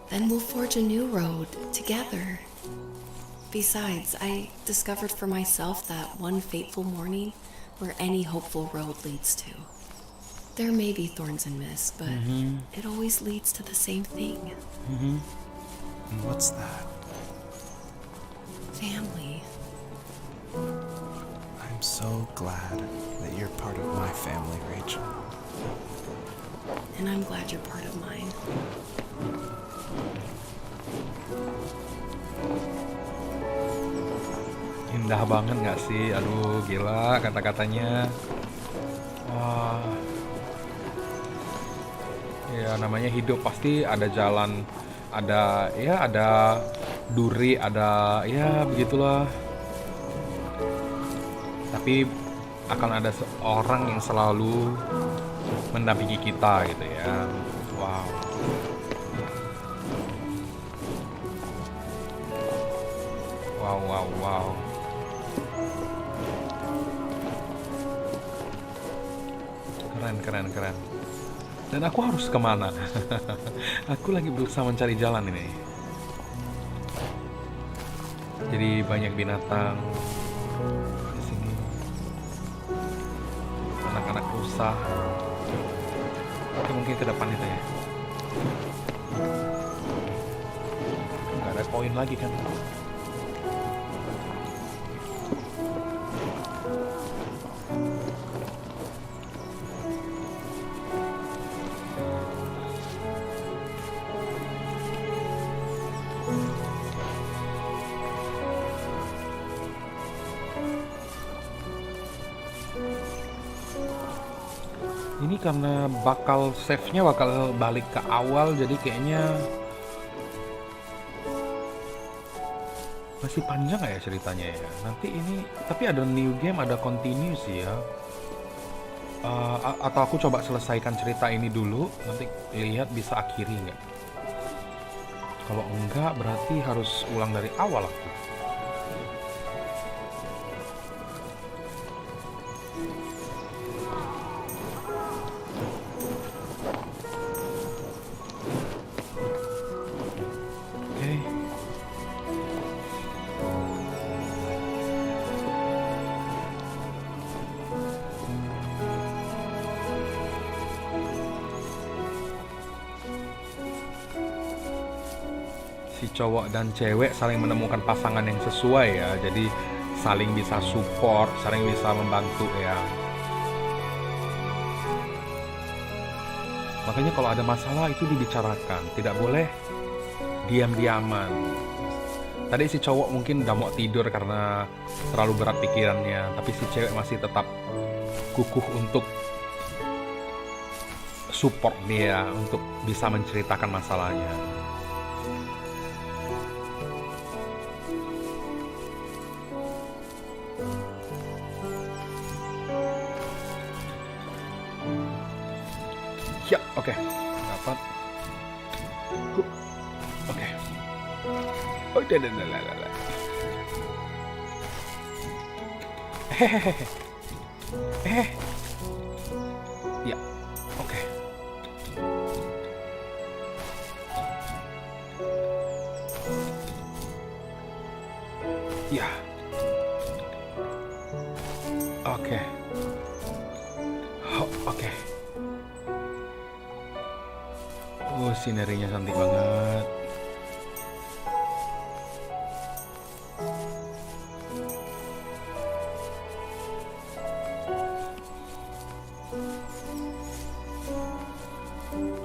Then we'll forge a new road together. Besides, I discovered for myself that one fateful morning where any hopeful road leads to. There may be thorns and mist, but it always leads to the same thing. And what's that? Family. I'm so glad that you're part of my family, Rachel. And I'm glad you're part of mine. Indah banget gak sih? Aduh, gila kata-katanya. Wah. Ya, namanya hidup pasti ada jalan, ada duri, ada ya begitulah. Tapi akan ada seorang yang selalu mendampingi kita gitu ya. Wow. Wow. Keren. Dan aku harus kemana? Aku lagi berusaha mencari jalan ini. Jadi banyak binatang di sini. Anak-anak rusa. Oke, mungkin ke depan itu ya. Nggak ada koin lagi kan? Ini karena save-nya bakal balik ke awal, jadi kayaknya masih panjang ya ceritanya ya. Nanti ini, tapi ada new game, ada continue sih ya. Atau aku coba selesaikan cerita ini dulu, nanti lihat bisa akhiri nggak. Kalau enggak berarti harus ulang dari awal aku. Oke. Si cowok dan cewek saling menemukan pasangan yang sesuai ya. Jadi saling bisa support, saling bisa membantu ya. Makanya kalau ada masalah itu dibicarakan, tidak boleh diam-diaman. Tadi si cowok mungkin udah mau tidur karena terlalu berat pikirannya, tapi si cewek masih tetap kukuh untuk support dia, untuk bisa menceritakan masalahnya. Ya, oke. Dapat. Oke. Oh, udah. Hehehe. Ya, oke. Ya. Oke. Oke. Oh, sinerinya cantik banget.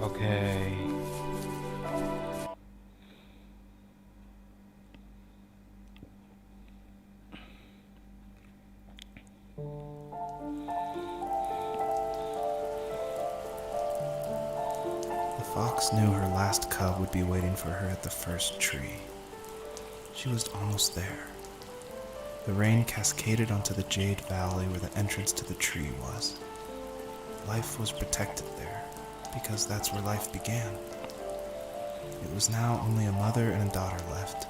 Oke. The fox knew her last cub would be waiting for her at the first tree. She was almost there. The rain cascaded onto the jade valley where the entrance to the tree was. Life was protected there, because that's where life began. It was now only a mother and a daughter left.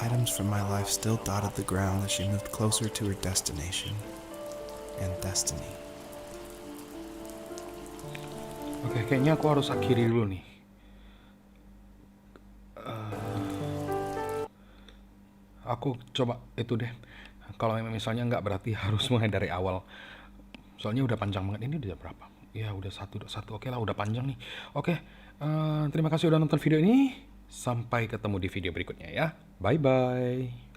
Items from my life still dotted the ground as she moved closer to her destination and destiny. Oke, kayaknya aku harus akhiri dulu nih. Aku coba itu deh. Kalau misalnya nggak berarti harus mulai dari awal. Soalnya udah panjang banget. Ini udah berapa? Ya udah satu. Oke lah, udah panjang nih. Oke, terima kasih udah nonton video ini. Sampai ketemu di video berikutnya ya. Bye bye.